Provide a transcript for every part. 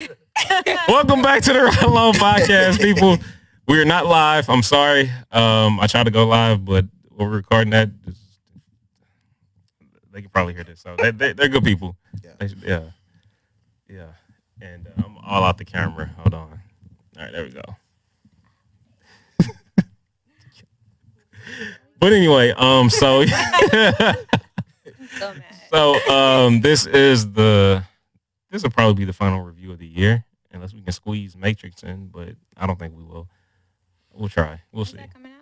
Welcome back to the Ride Along Podcast, people. We are not live. I'm sorry. I tried to go live, but we're recording that. They can probably hear this. So they're good people. Yeah. Yeah. Yeah. And I'm all out the camera. Hold on. All right, there we go. But anyway, so So mad. This will probably be the final review of the year, unless we can squeeze Matrix in, but I don't think we will. We'll try. We'll When's see. that coming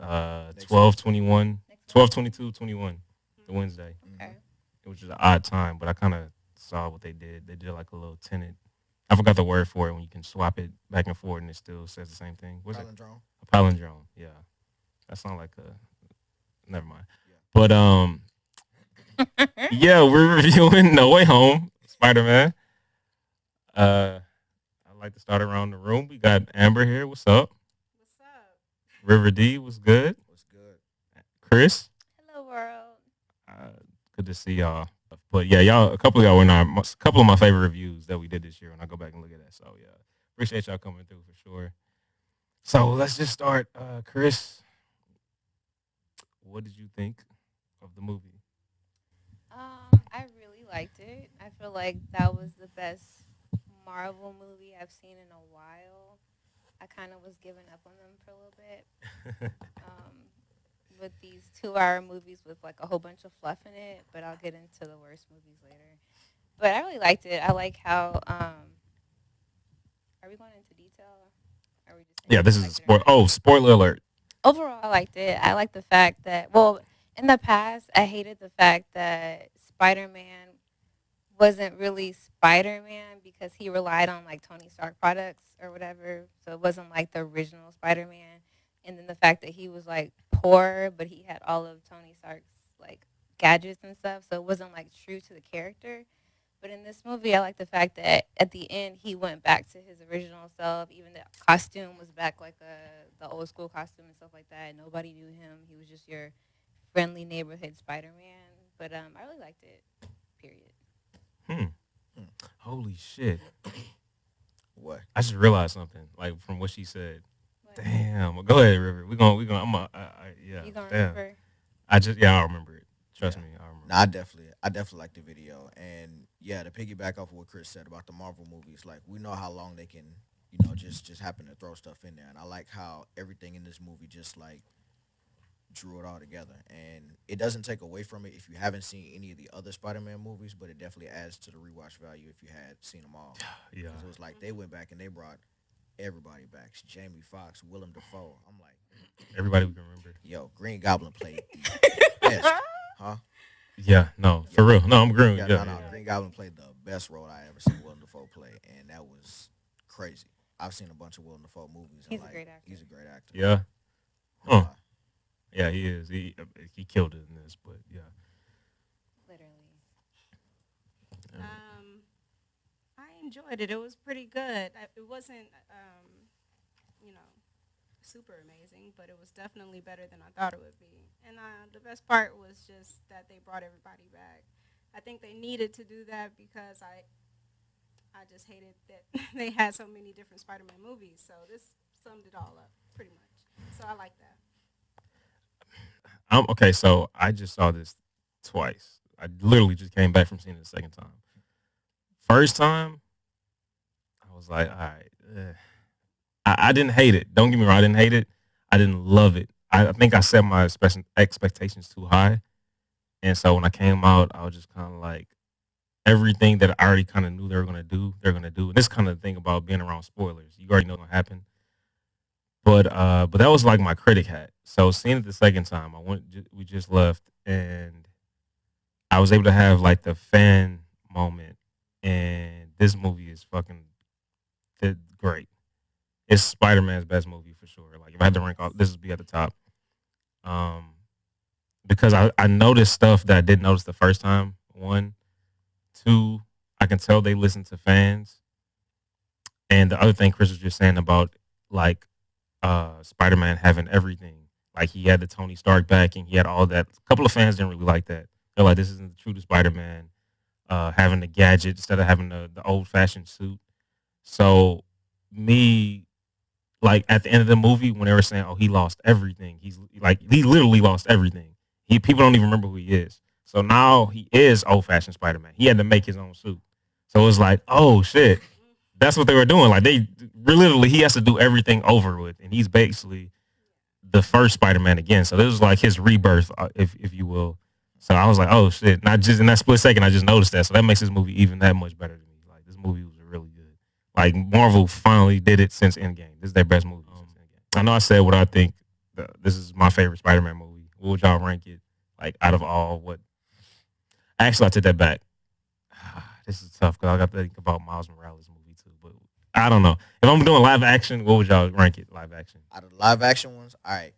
out? 12/21, Next 12 22 21, the Wednesday. Okay. Which is an odd time, but I kind of saw what they did. They did like a little tenant. I forgot the word for it when you can swap it back and forth and it still says the same thing. What's it? Palindrome. A palindrome. Yeah, that sounds like a. Never mind. Yeah. But yeah, we're reviewing No Way Home, Spider-Man. I'd like to start around the room. We got Amber here. What's up? What's up? River D, what's good? What's good? Chris, Hello, world. good to see y'all. But yeah, y'all, a couple of y'all were a couple of my favorite reviews that we did this year when I go back and look at that. So yeah, appreciate y'all coming through for sure. So let's just start. Chris, what did you think of the movie? I really liked it. I feel like that was the best Marvel movie I've seen in a while. I kind of was giving up on them for a little bit. With these 2-hour movies with like a whole bunch of fluff in it, but I'll get into the worst movies later. But I really liked it. I like how. Are we going into detail? Or are we just saying Yeah, this I is a liked it or spoiler. not? Oh, spoiler alert. Overall, I liked it. I like the fact that, well, in the past, I hated the fact that Spider-Man wasn't really Spider-Man because he relied on like Tony Stark products or whatever. So it wasn't like the original Spider-Man. And then the fact that he was like poor, but he had all of Tony Stark's like gadgets and stuff. So it wasn't like true to the character. But in this movie, I like the fact that at the end he went back to his original self. Even the costume was back like the old school costume and stuff like that. Nobody knew him. He was just your friendly neighborhood Spider-Man. But I really liked it. Period. Holy shit! What? I just realized something. Like from what she said. What? Damn. Well, go ahead, River. We gonna. Yeah. You gonna Damn. remember? I remember it. Trust Yeah. me, I remember. No, I definitely like the video, and yeah, to piggyback off of what Chris said about the Marvel movies, like we know how long they can, just happen to throw stuff in there, and I like how everything in this movie just like drew it all together, and it doesn't take away from it if you haven't seen any of the other Spider-Man movies, but it definitely adds to the rewatch value if you had seen them all. Yeah. 'Cause it was like they went back and they brought everybody back. Jamie Foxx, Willem Dafoe. I'm like, Everybody we can remember. yo, Green Goblin played the best, huh? Yeah. No. For real. No, I'm agreeing. Yeah, Yeah. no, no. Yeah. Green Goblin played the best role I ever seen Willem Dafoe play, and that was crazy. I've seen a bunch of Willem Dafoe movies. And He's a like, great actor. He's a great actor. Yeah. No Huh. lie. Yeah. He is. He killed it in this. But yeah. Literally. I enjoyed it. It was pretty good. It wasn't, super amazing, but it was definitely better than I thought it would be. And the best part was just that they brought everybody back. I think they needed to do that because I just hated that they had so many different Spider-Man movies. So this summed it all up, pretty much. So I like that. Okay. So I just saw this twice. I literally just came back from seeing it the second time. First time, I was like, all right. I didn't hate it. Don't get me wrong. I didn't hate it. I didn't love it. I think I set my expectations too high. And so when I came out, I was just kind of like, everything that I already kind of knew they were going to do, they're going to do. And this kind of thing about being around spoilers. You already know what's going to happen. But that was like my critic hat. So seeing it the second time, we just left, and I was able to have like the fan moment. And this movie is fucking great. It's Spider-Man's best movie for sure. Like if I had to rank all, this would be at the top. Because I noticed stuff that I didn't notice the first time. One, two, I can tell they listen to fans. And the other thing Chris was just saying about like Spider-Man having everything. Like he had the Tony Stark backing, he had all that. A couple of fans didn't really like that. They're like, this isn't true to Spider-Man. Having the gadget instead of having the old fashioned suit. So me, like at the end of the movie, when they were saying, "Oh, he lost everything," he literally lost everything. People don't even remember who he is. So now he is old fashioned Spider-Man. He had to make his own suit. So it's like, oh shit, that's what they were doing. Like they literally, he has to do everything over with, and he's basically the first Spider-Man again. So this was like his rebirth, if you will. So I was like, oh shit. Not just in that split second, I just noticed that. So that makes this movie even that much better to me. Like this movie was really good. Like Marvel finally did it since Endgame. This is their best movie since Endgame. I know I said what I think. This is my favorite Spider-Man movie. What would y'all rank it? Like out of all what? Actually, I take that back. This is tough because I got to think about Miles Morales movie too. But I don't know. If I'm doing live action, what would y'all rank it? Live action. Out of the live action ones, all right.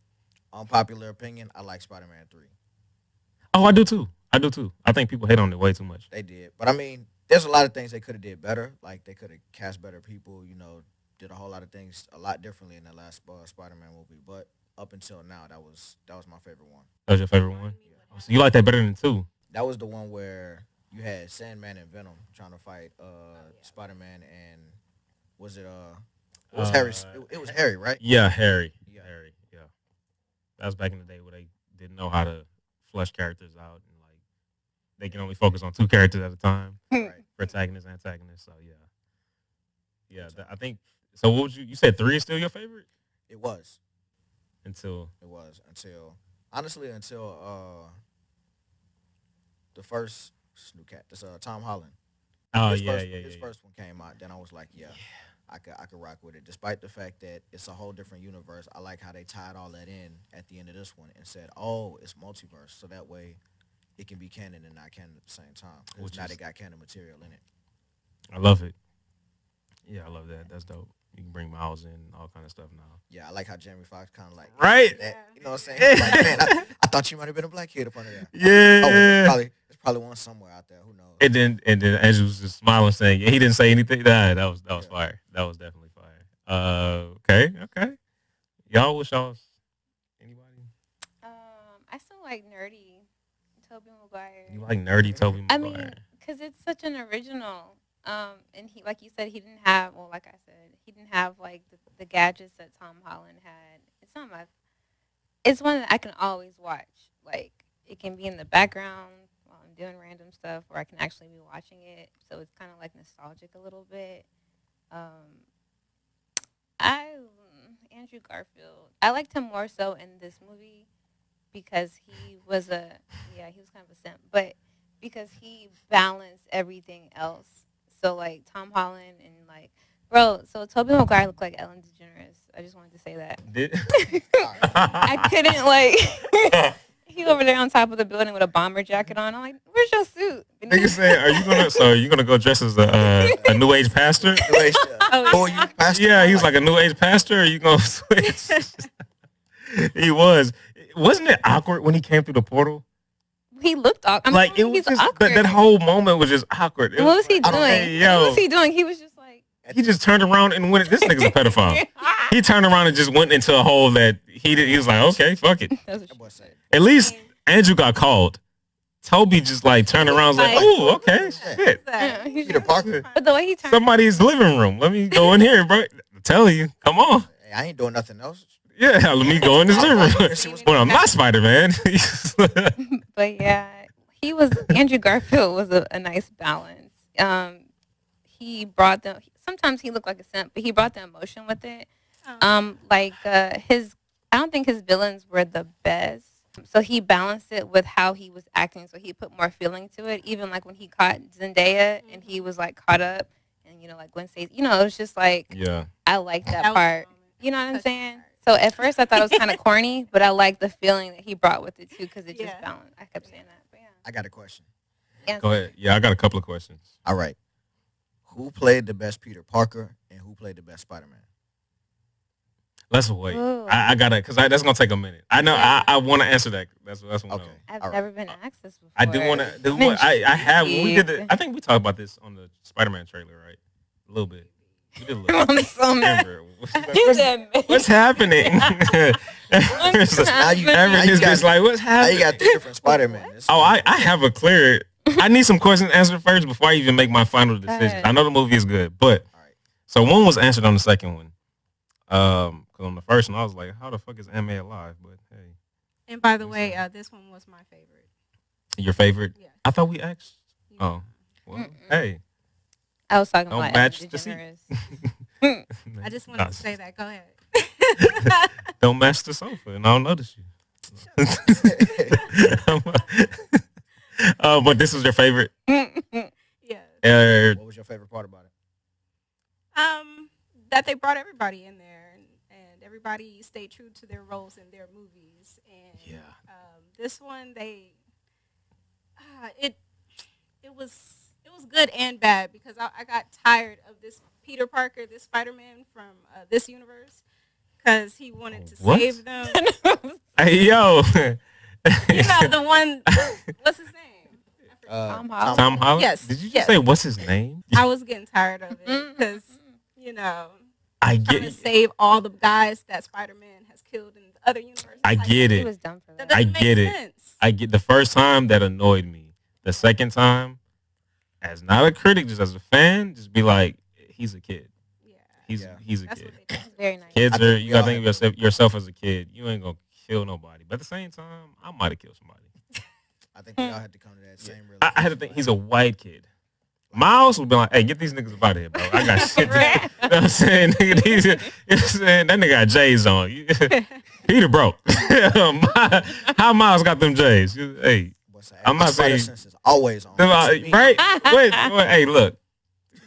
Unpopular opinion, I like Spider-Man 3. Oh, I do too. I think people hate on it way too much. They did. But I mean, there's a lot of things they could have did better. Like they could have cast better people, did a whole lot of things a lot differently in the last Spider-Man movie. But up until now, that was my favorite one. That was your favorite one? Oh, so you like that better than 2? That was the one where you had Sandman and Venom trying to fight Spider-Man, and was it it was Harry? It was Harry, right? Yeah, Harry. Yeah. Harry. Yeah. That was back in the day where they didn't know how to flesh characters out, and like they can only focus on 2 characters at a time, Right. protagonist, antagonist. So yeah. I think. So what would you said 3 is still your favorite? It was Until honestly the first this Tom Holland. oh His yeah. first one came out, then I was like, yeah. I could rock with it, despite the fact that it's a whole different universe. I like how they tied all that in at the end of this one and said, "Oh, it's multiverse," so that way it can be canon and not canon at the same time. Because now they got canon material in it. I love it. Yeah, I love that. That's dope. You can bring Miles in, all kind of stuff now. Yeah, I like how Jamie Foxx kind of like Right. that. You know what I'm saying? Like, man, I thought you might have been a black kid up under there. Yeah. Oh, there's probably one somewhere out there. Who knows? And then Andrew was just smiling, saying, "Yeah, he didn't say anything." That was fire. That was definitely fire. Okay. Y'all, wish y'all anybody? I still like nerdy Toby Maguire. You like nerdy Toby I Maguire? mean, because it's such an original. And he, like you said, he didn't have. Well, like I said, he didn't have like the gadgets that Tom Holland had. It's not my. It's one that I can always watch. Like it can be in the background while I'm doing random stuff, or I can actually be watching it. So it's kind of like nostalgic a little bit. Andrew Garfield. I liked him more so in this movie because he was kind of a simp, but because he balanced everything else. So like Tom Holland and like, bro, so Tobey Maguire looked like Ellen DeGeneres. I just wanted to say that. Did I couldn't like. He over there on top of the building with a bomber jacket on. I'm like, where's your suit? Nigga saying, are you gonna go dress as a new age pastor? Yeah, he was like a new age pastor. Or you gonna switch? He was. Wasn't it awkward when he came through the portal? He looked awkward. Like it was just that whole moment was just awkward. What was he doing? What was he doing? He was just like. He just turned around and went. This nigga's a pedophile. He turned around and just went into a hole that he did. He was like, okay, fuck it. At least Andrew got called. Toby just like turned around and was like, oh, okay, shit. Peter Parker. But the way he turned. Somebody's living room. Let me go in here, bro. I'm telling you, come on. Hey, I ain't doing nothing else. Yeah, let me go in this living room. Well, I'm not Spider-Man. But yeah, Andrew Garfield was a nice balance. He brought them. Sometimes he looked like a simp, but he brought the emotion with it. I don't think his villains were the best. So he balanced it with how he was acting. So he put more feeling to it. Even like when he caught Zendaya and he was like caught up, and like Gwen Stacy, it was just like, yeah, I like that part. You know what I'm saying? So at first I thought it was kind of corny, but I liked the feeling that he brought with it too because it just balanced. I kept saying that, but yeah. I got a question. Go ahead. Yeah, I got a couple of questions. All right. Who played the best Peter Parker and who played the best Spider-Man? Let's wait. I gotta, because that's gonna take a minute. I know. I want to answer that. That's one. Okay. I've never been asked this before. I do want to. I have. We did. I think we talked about this on the Spider-Man trailer, right? A little bit. We did a little. I'm so mad. What's happening? Evan is just like, what's happening? Now you got 3 different Spider-Man. I have a clear. I need some questions answered first before I even make my final decision. I know the movie is good, but So one was answered on the second one. Cause on the first one I was like, how the fuck is Aunt May alive? But hey, And by the Makes way, sense. this one was my favorite. your favorite? Yeah. I thought we asked. You Oh, well, Mm-mm. hey, I was talking don't about match Ellen the seat. DeGeneres. I just wanted Nah, to say that. Go ahead. don't match the sofa, and I don't notice you. But this was your favorite. Yes. What was your favorite part about it? That they brought everybody in there, and everybody stayed true to their roles in their movies. And Yeah. this one, they it it was good and bad because I got tired of this Peter Parker, this Spider-Man from this universe, because he wanted to What? save them. Hey yo, You know the one. What's his name? Tom Holland. Tom Holland. Yes, Did you just yes. say what's his name? I was getting tired of it because you know I trying get to it. save all the guys that Spider-Man has killed in the other universes. I Like, get He it. was dumb for That that. I doesn't make get it. sense. I get the first time that annoyed me. The second time, as not a critic, just as a fan, just be like, he's a kid. Yeah, He's a that's kid. what they did. Very nice. Kids I are think you we gotta all think of yourself as a kid. You ain't gonna kill nobody. But at the same time, I might have killed somebody. I think we all had to come to that same realization. I had to think he's a white kid. Miles would be like, hey, get these niggas up out of here, bro. I got shit to do. You know what I'm saying? Nigga, you know what I'm saying? That nigga got J's on. Peter broke. How Miles got them J's? Hey, I'm not saying sense is always on. right? Wait, hey, look.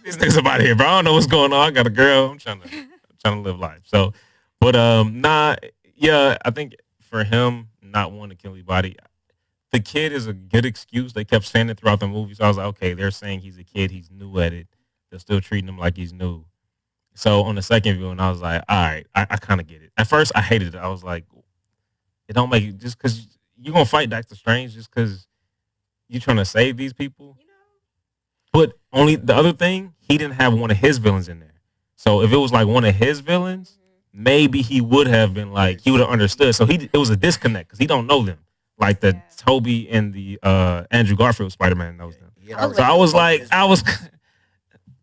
These niggas up out of here, bro. I don't know what's going on. I got a girl. I'm trying to live life. So, but yeah, I think for him not wanting to kill anybody, the kid is a good excuse. They kept saying it throughout the movie. So I was like, okay, they're saying he's a kid. He's new at it. They're still treating him like he's new. So on the second viewing, I was like, all right, I kind of get it. At first, I hated it. I was like, it don't make it just because you're going to fight Doctor Strange just because you're trying to save these people. You know, But only the other thing, he didn't have one of his villains in there. So if it was like one of his villains, maybe he would have been like, he would have understood. So it was a disconnect because he don't know them. Like the Toby and the Andrew Garfield Spider-Man knows them. So I was like,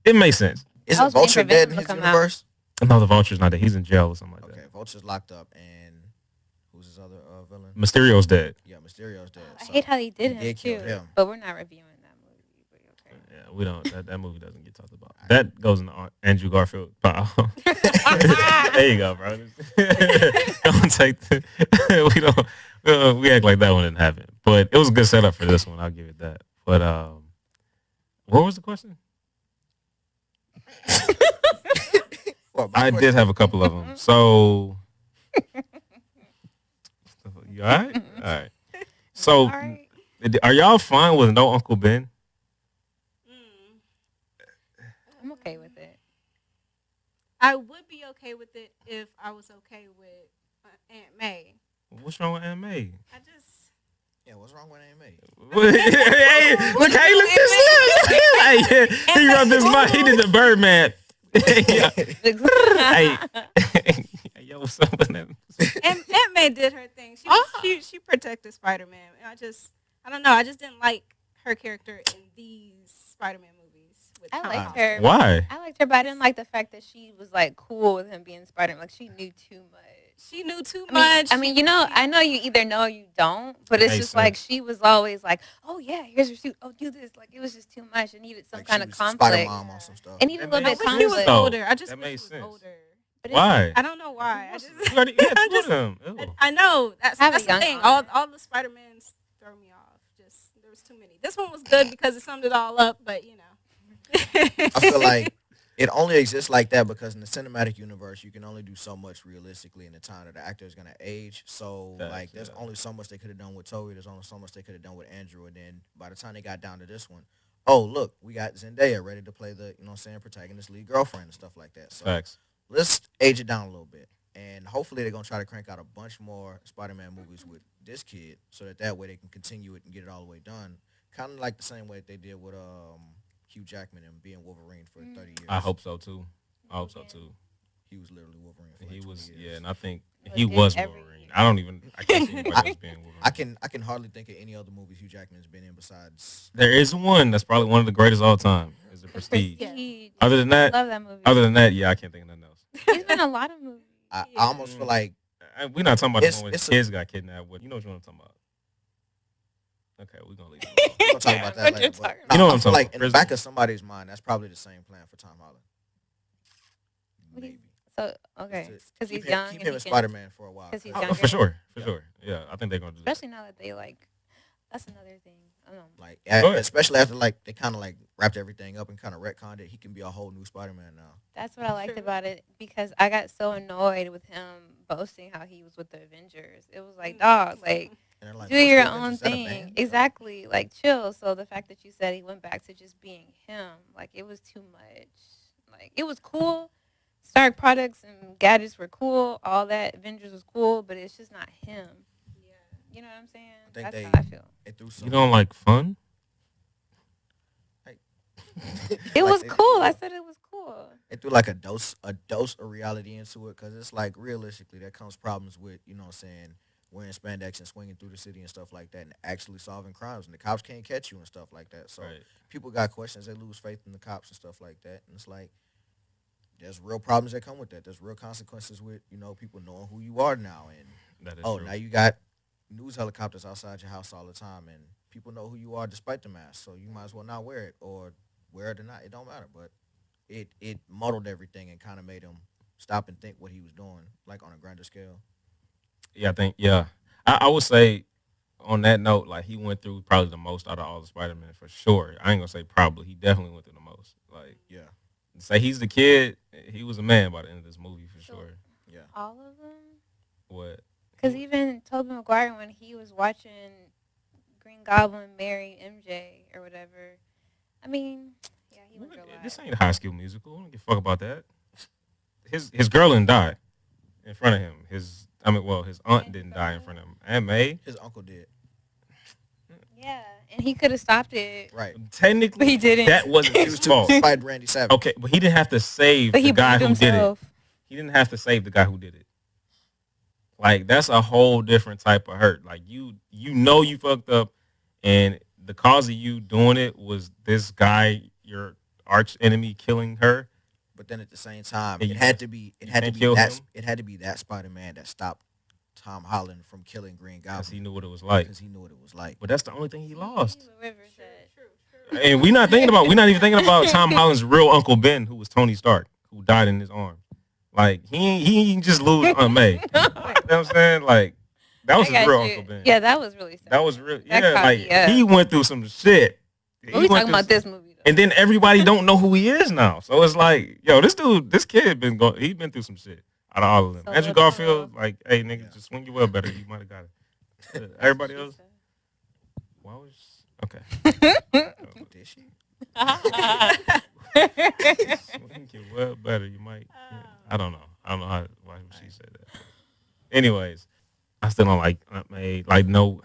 it makes sense. Isn't I was waiting Vulture for dead Venom in to his come out. universe? No, the Vulture's not dead. He's in jail or something like Okay, that. Vulture's locked up, and who's his other villain? Mysterio's dead. Yeah, Mysterio's dead. I so hate how he did he him did too. kill him. But we're not reviewing that movie. But okay. Yeah, we don't. That movie doesn't get talked about. That goes in the Andrew Garfield pile. There you go, bro. Don't take we don't. We act like that one didn't happen, but it was a good setup for this one. I'll give it that. But what was the question? I did have a couple of them. So you all right? All right. So all right. are y'all fine with no Uncle Ben? I'm okay with it. I would be okay with it if I was okay with Aunt May. What's wrong with Aunt May? I just Yeah, what's wrong with Aunt May? Hey, look how he looked this. He rubbed his mouth. He did the Birdman. Hey, yo, what's up with that? Aunt May did her thing. She protected Spider-Man. And I don't know. I just didn't like her character in these Spider-Man movies. With I Tom liked Holland. her. Why? I liked her, but I didn't like the fact that she was like cool with him being Spider-Man. Like she knew too much. She knew too I mean, much. I mean, you know, I know you either know or you don't, but it's Makes just like sense. she was always like, "Oh yeah, here's your suit. Oh, do this." Like it was just too much. It needed some Like, kind she of was conflict. Spider-Mom on some stuff. It needed a little That bit makes of I wish she was conflict. though. older. I just That wish she makes was sense. older. But Why? I don't know why. I just You already had I two just- of them. Ew. I know that's Have a the young thing. owner. All the Spider-Mans throw me off. Just there was too many. This one was good because it summed it all up. But you know, I feel like it only exists like that because in the cinematic universe, you can only do so much realistically in the time that the actor is gonna age. So Facts, like, there's yeah. only so much they could have done with Toby. There's only so much they could have done with Andrew. And then by the time they got down to this one, oh look, we got Zendaya ready to play the protagonist lead girlfriend and stuff like that. So Facts. let's age it down a little bit. And hopefully they're gonna try to crank out a bunch more Spider-Man movies with this kid, so that way they can continue it and get it all the way done. Kind of like the same way that they did with Hugh Jackman and being Wolverine for 30 years. I hope so too. I hope so too. He was literally Wolverine for like He 20 was, years. and I think Well, he did was every Wolverine. year. I can't see anybody else being Wolverine. I can hardly think of any other movies Hugh Jackman's been in besides. There is one that's probably one of the greatest of all time. Is The The Prestige. Prestige. Other than that, Love that movie. yeah, I can't think of nothing else. He's been in a lot of movies. I almost feel like We're not talking about the It's- one where his it's a- kids got kidnapped. With, you know what I'm talking about? Okay, we're gonna leave it alone. we're gonna talk about that What later. you're But talking You know what I I'm feel talking like about, in the prison. back of somebody's mind, that's probably the same plan for Tom Holland. Maybe. So okay, Just to because keep he's him- young Keep and him he in can, Spider-Man for a while. 'cause he's Oh, younger. for sure, for Yeah. sure. Yeah, I think they're gonna do that. especially now that they like. That's another thing. I don't know. Like, Go ahead. especially after like they kind of like wrapped everything up and kind of retconned it, he can be a whole new Spider-Man now. That's what I liked True. about it because I got so annoyed with him boasting how he was with the Avengers. It was Mm. like, dog, like And they're like, do "What's your the own Avengers? Is that a thing. band?" Exactly. Like chill. So the fact that you said he went back to just being him, like it was too much. Like it was cool. Stark products and gadgets were cool. All that Avengers was cool, but it's just not him. Yeah. You know what I'm saying? I think That's they- how I feel. They threw some. You don't like fun? It like, was they cool. threw- I said it was cool. They threw like a dose of reality into it because it's like realistically there comes problems with wearing spandex and swinging through the city and stuff like that and actually solving crimes and the cops can't catch you and stuff like that. So Right. people got questions, they lose faith in the cops and stuff like that, and it's like there's real problems that come with that. There's real consequences with people knowing who you are now, and That is oh true. now you got news helicopters outside your house all the time, and people know who you are despite the mask, so you might as well not wear it or wear it or not. It don't matter, but it muddled everything and kind of made him stop and think what he was doing, like on a grander scale. Yeah. I would say on that note, like he went through probably the most out of all the Spider-Man for sure. I ain't gonna say probably. He definitely went through the most. Like Yeah, say he's the kid, he was a man by the end of this movie for So- sure. yeah. All of them. What? Because even Toby Maguire, when he was watching Green Goblin marry MJ or whatever, I mean, yeah, he went through a lot. This ain't a High School Musical. I don't give a fuck about that. His girl didn't die in front of him. His aunt didn't die in front of him. Aunt May. His uncle did. Yeah, and he could have stopped it. Right. Technically, But he didn't. That wasn't He his was too fault. fight Randy Savage. Okay, but he didn't have to save But the he guy believed who did it. himself. He didn't have to save the guy who did it. Like that's a whole different type of hurt. Like you fucked up, and the cause of you doing it was this guy, your arch enemy, killing her. But then at the same time, Yeah, it had to be can't kill him? it had to be that Spider-Man that stopped Tom Holland from killing Green Because he Goblin knew what it was like. because he knew what it was like. But that's the only thing he lost. River said. True. And we're not even thinking about Tom Holland's real Uncle Ben, who was Tony Stark, who died in his arms. Like he ain't just lose Aunt May. You know what I'm saying? Like that was I his got real you. Uncle Ben. Yeah, that was really sad. That was real. That Yeah, caught like me up. he went through some shit. But He we went talking through about this movie, though. And then everybody don't know who he is now. So it's like, yo, this kid he's been through some shit out of all of them. So Andrew what's Garfield, like, hey nigga, Yeah. just swing your well better. You might have got it. Everybody else, why was okay? Did she? Swing your well better. You might. Yeah. I don't know why she said that. Anyways, I still don't like Aunt May. Like not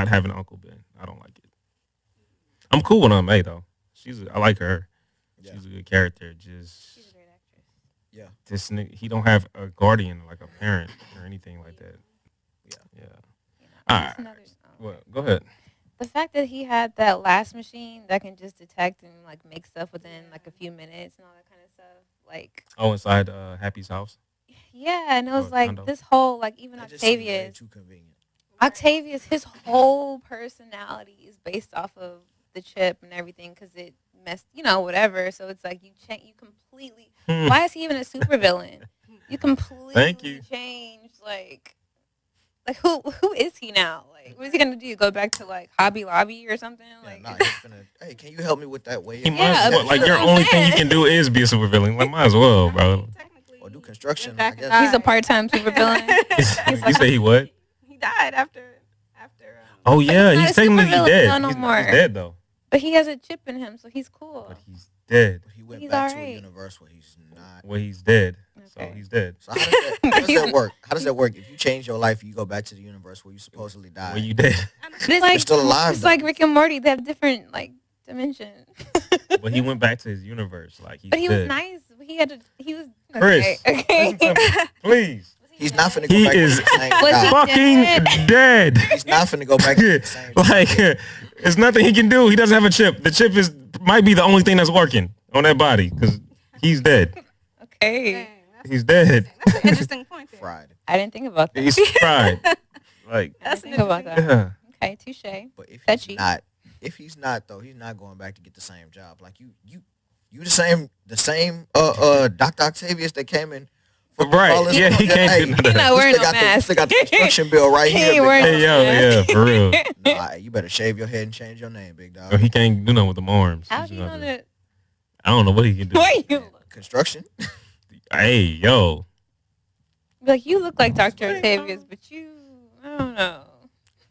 having Uncle Ben. I don't like it. I'm cool with Aunt May though. I like her. Yeah. She's a good character. Just She's a great actress. Yeah. this nigga, he don't have a guardian like a parent or anything like that. Yeah. You know, Alright. that's another, Well, go ahead. the fact that he had that last machine that can just detect and like make stuff within like a few minutes and all that kind of stuff, like Oh, inside Happy's house. yeah, and it was Oh, like condo. this whole like even That just seemed way Octavius, too convenient. his whole personality is based off of the chip and everything because it messed, whatever. So it's like you completely. Hmm. Why is he even a supervillain? You completely Thank you. changed like who is he now? Like what is he gonna do? Go back to like Hobby Lobby or something? Yeah, Like nah, he's finna, hey, can you help me with that way? He might Yeah, as well. Like that's your what I'm only thing you saying. can do is be a supervillain. Like might as well, bro. Technically, Or do construction, went back I and guess. he's a died. part-time supervillain. You say he what? He died after. Oh yeah, he's not he's a technically supervillain dead. no He's more. dead though. But he has a chip in him, so he's cool. But he's dead. But he went He's back to a alright. universe where he's not. Well, he's dead. So Okay. he's dead. So how does that work? How does that work? If you change your life, you go back to the universe where you supposedly died. Well, you dead. But it's like still alive, It's though. like Rick and Morty. They have different like dimensions. But he went back to his universe. Like he's But he was dead. nice. he had to. He was Chris, Okay. listen to me, please. He's not finna He go back is to the same Was he job. Fucking dead. He's not finna go back to the same job. Like, there's nothing he can do. He doesn't have a chip. The chip might be the only thing that's working on that body because he's dead. Okay. Dang, He's dead. That's an interesting point there. Fried. I didn't think about that. He's fried. Like, That's I an didn't think about interesting that. yeah. Okay, touche. But if Touchy. he's not though, he's not going back to get the same job. Like you the same Dr. Octavius that came in. Right. Yeah, he can't do none of He's that. not wearing no You mask. still got the construction bill right He here. ain't big wearing dog. Hey, yo, yeah, for real. Nah, you better shave your head and change your name, big dog. Or he can't do nothing with them arms. How He's do you know gonna- that? I don't know what he can do. Wait, you look Construction? Hey, yo. like you look like Dr. Octavius, but I don't know.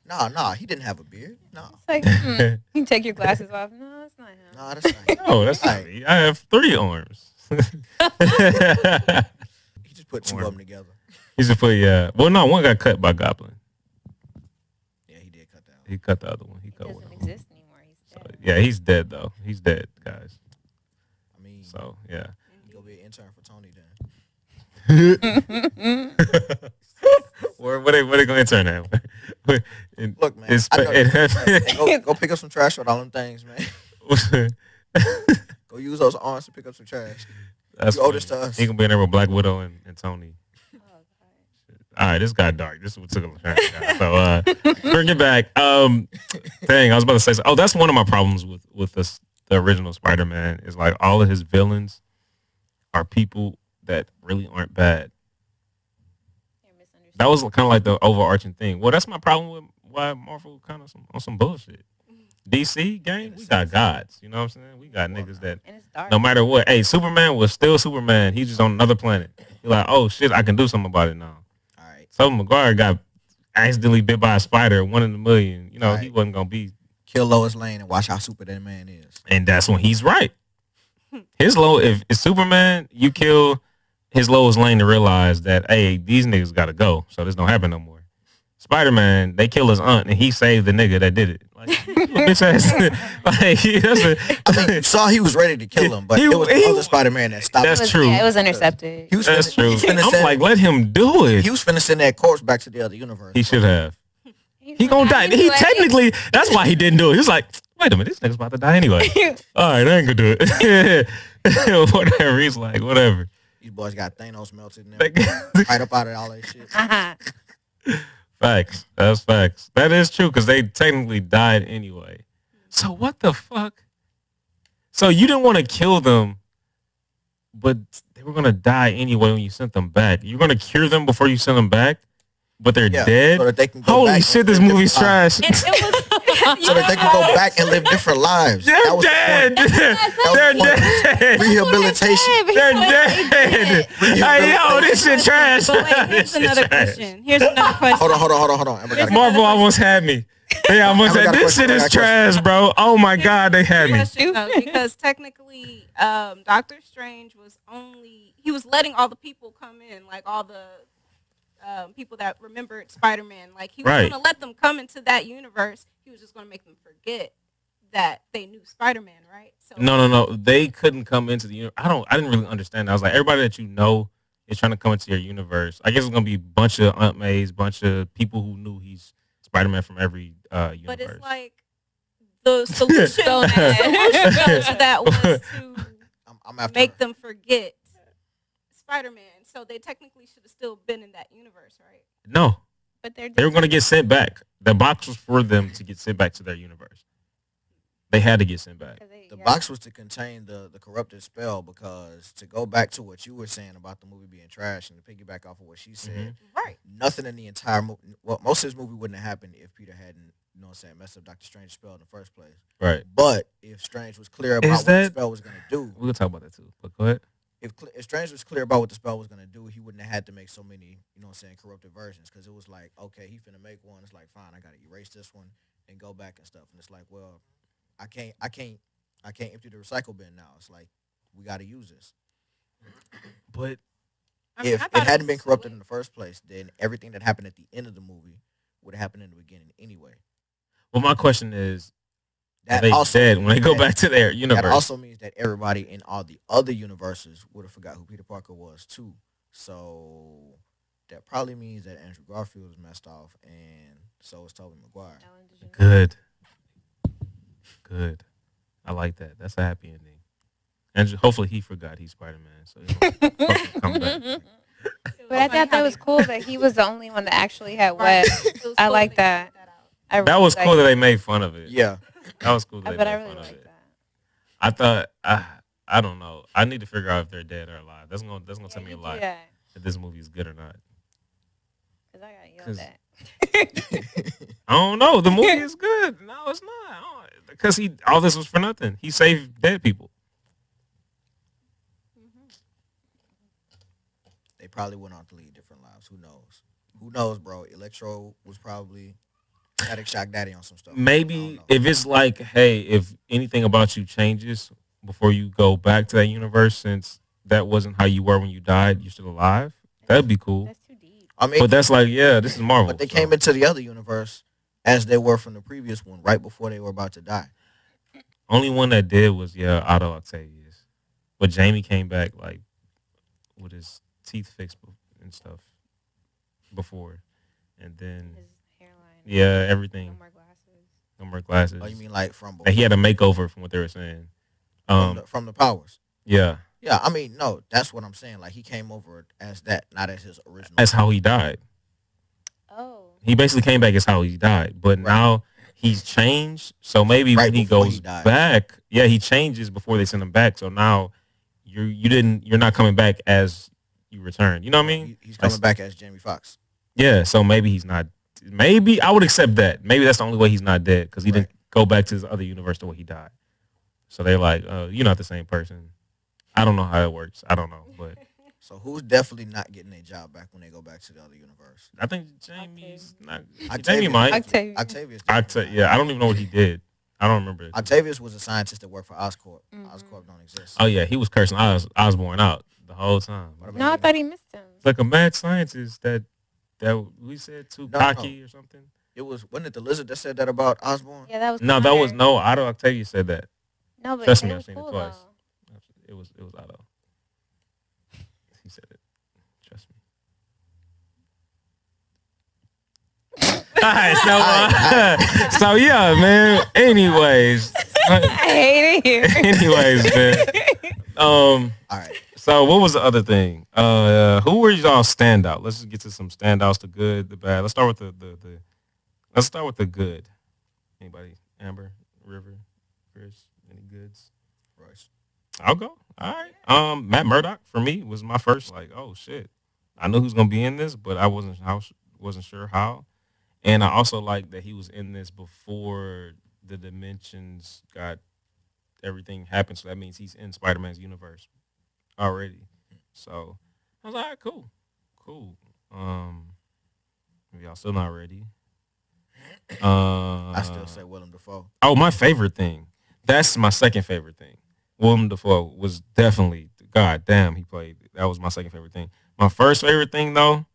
Nah, he didn't have a beard. No, It's like you take your glasses off. No, it's not him. nah, that's not him. No, that's not me. I have 3 arms. He just put two of them together. He's a put, yeah. Well, no, one got cut by Goblin. Yeah, he did cut that one. He cut the other one. He He cut one. doesn't exist anymore. He's So, dead. yeah, he's dead though. He's dead, guys. I mean, So yeah. you go be an intern for Tony then. Where they gonna intern at? Look, man, It's- I know it- hey, go pick up some trash with all them things, man. Go use those arms to pick up some trash. That's You owe this funny. to us. He gonna be in there with Black Widow and Tony. Oh, All right, this got dark. This is what took a turn. So bring it back. Dang, I was about to say. Oh, that's one of my problems with the original Spider-Man is like all of his villains are people that really aren't bad. You're misunderstood. That was kind of like the overarching thing. Well, that's my problem with why Marvel kind of on some bullshit. DC gang, we got gods. You know what I'm saying? We got niggas that And it's dark. no matter what. Hey, Superman was still Superman. He's just on another planet. You're like, oh shit, I can do something about it now. All right. Tobey Maguire got accidentally bit by a spider, 1 in a million. You know, he Right. wasn't gonna be, Kill Lois Lane and watch how super that man is. and that's when he's right. His low, if it's Superman, you kill his Lois Lane to realize that hey, these niggas gotta go, so this don't happen no more. Spider-Man, they kill his aunt, and he saved the nigga that did it. Like, bitch ass. Like, I mean, you saw he was ready to kill him, but He- it was the he- other Spider-Man that stopped That's him. true. Yeah, it was intercepted. He was That's finna, true. He was, finna I'm send, like, let him do it. he was finna send that corpse back to the other universe. He should have. He's He like, gonna I die. didn't He do anything. technically, that's why he didn't do it. He was like, wait a minute, this nigga's about to die anyway. All right, I ain't gonna do it. Whatever. He's like, whatever. These boys got Thanos melted in Like, them, right up out of all that shit. facts. That's facts. That is true because they technically died anyway. So what the fuck? So you didn't want to kill them, but they were gonna die anyway when you sent them back. You're gonna cure them before you send them back, but they're Yeah, dead. so that they can go Holy back shit, and this live movie's different lives. trash. And it was So that they can go back and live different lives. They're That was the dead. point. They're the point. dead. Rehabilitation. They're dead. Hey, yo, this shit trash. But wait, here's This shit another trash. question. Here's another question. Hold on. Amber got a- Marvel almost had me. They almost I said, got a this question, shit I is got a question. trash, bro. Oh my God, they had me. Question, though, because technically, Doctor Strange was he was letting all the people come in, like all the people that remembered Spider-Man. Like he was Right. going to let them come into that universe. He was just going to make them forget that they knew Spider-Man, right? So No. They couldn't come into the universe. I didn't really understand. I was like, everybody that you know is trying to come into your universe. I guess it's gonna be a bunch of Aunt Mays, bunch of people who knew he's Spider-Man from every universe. But it's like the solution, So the mad. solution to that was to I'm after make her. them forget Spider-Man. So they technically should have still been in that universe, right? no, But they're they were gonna get sent back. The box was for them to get sent back to their universe. They had to get sent back. The box was to contain the corrupted spell, because to go back to what you were saying about the movie being trash and to piggyback off of what she said, Right. nothing in the entire movie, well, most of this movie wouldn't have happened if Peter hadn't, you know what I'm saying, messed up Doctor Strange's spell in the first place. Right. But if Strange was clear about what the spell was going to do, We'll talk about that too. But go ahead. if Strange was clear about what the spell was going to do, he wouldn't have had to make so many, you know what I'm saying, corrupted versions, because it was like, okay, he finna make one. It's like, fine, I got to erase this one and go back and stuff. And it's like, well, I can't empty the recycle bin now. It's like, we got to use this. But I mean, If I it thought hadn't been was corrupted in sweet. the first place, then everything that happened at the end of the movie would have happened in the beginning anyway. well, my question is, Are That they also dead when they means go that back to their that universe? also means that everybody in all the other universes would have forgot who Peter Parker was too. So that probably means that Andrew Garfield is messed off, and so is Tobey Maguire. Ellen, did you know? Good, good. I like that. That's a happy ending. And hopefully he forgot he's Spider Man, so he don't fucking come back. It But was I funny thought how that they was cool that he was the only one that actually had Right. web. It was I cool like they that. pointed out. I That really was cool like that they made fun of it. Yeah, That was cool that they But I made really fun of like it. that. I thought I don't know. I need to figure out if they're dead or alive. That's gonna Yeah, tell me a you do lot that. if this movie is good or not. Because I got yelled 'Cause- at. I don't know. The movie is good. No, it's not. Because he all this was for nothing. He saved dead people. they probably went on to lead different lives. Who knows? Who knows, bro? Electro was probably Static Shock Daddy on some stuff. I don't Maybe know. if it's like, hey, if anything about you changes before you go back to that universe, since that wasn't how you were when you died, you're still alive. That'd be cool. That's too deep. I mean, But that's like, yeah, this is Marvel. but they so. came into the other universe as they were from the previous one, right before they were about to die. Only one that did was Otto Octavius, but Jamie came back like with his teeth fixed and stuff before, and then His hairline. yeah, everything. No more glasses. No more glasses. Oh, you mean like from Like, he had a makeover from what they were saying. from the powers? Yeah, Yeah, I mean, no, that's what I'm saying. Like he came over as that, not as his original. that's how he died. Oh. He basically came back as how he died, but Right. now he's changed. So maybe Right when he before goes he dies. back, yeah, he changes before they send him back. So now you're not coming back as you return. You know what I mean? He's Like, coming back as Jamie Foxx. yeah, so maybe he's not. Maybe I would accept that. Maybe that's the only way he's not dead because he didn't go back to his other universe the way he died. So they're like, you're not the same person. I don't know how it works. I don't know, but So who's definitely not getting a job back when they go back to the other universe? I think Jamie's not. Octavius- Jamie might. Octavius. Octavius. definitely not. Yeah, I don't even know what he did. I don't remember. Octavius was a scientist that worked for Oscorp. Mhm. Oscorp don't exist. Oh yeah, he was cursing Osborn out the whole time. What about No, I you? thought he missed him. It's like a mad scientist that we said too No, cocky or something. It wasn't it the lizard that said that about Osborn? Yeah, that was No, that was Connor. no. Otto Octavius said that. No, but Trust it me, I've was seen cool it twice. though. It was Otto. He said it. Trust me. All right, so so yeah, man. Anyways, I hate it here. anyways, man. All right. So what was the other thing? Who were y'all standout? Let's just get to some standouts, the good, the bad. Let's start with the let's start with the good. Anybody? Amber, River, Chris, any goods? Royce. I'll go. All right. Matt Murdock for me was my first. Like, oh shit, I knew who's gonna be in this, but I wasn't sure how. And I also like that he was in this before the dimensions got everything happened. So that means he's in Spider-Man's universe already. So I was like, all right, cool. Maybe y'all still not ready. I still say Willem Dafoe. Oh, my favorite thing. That's my second favorite thing. Willem Dafoe was definitely, god damn, he played. That was my second favorite thing. My first favorite thing though,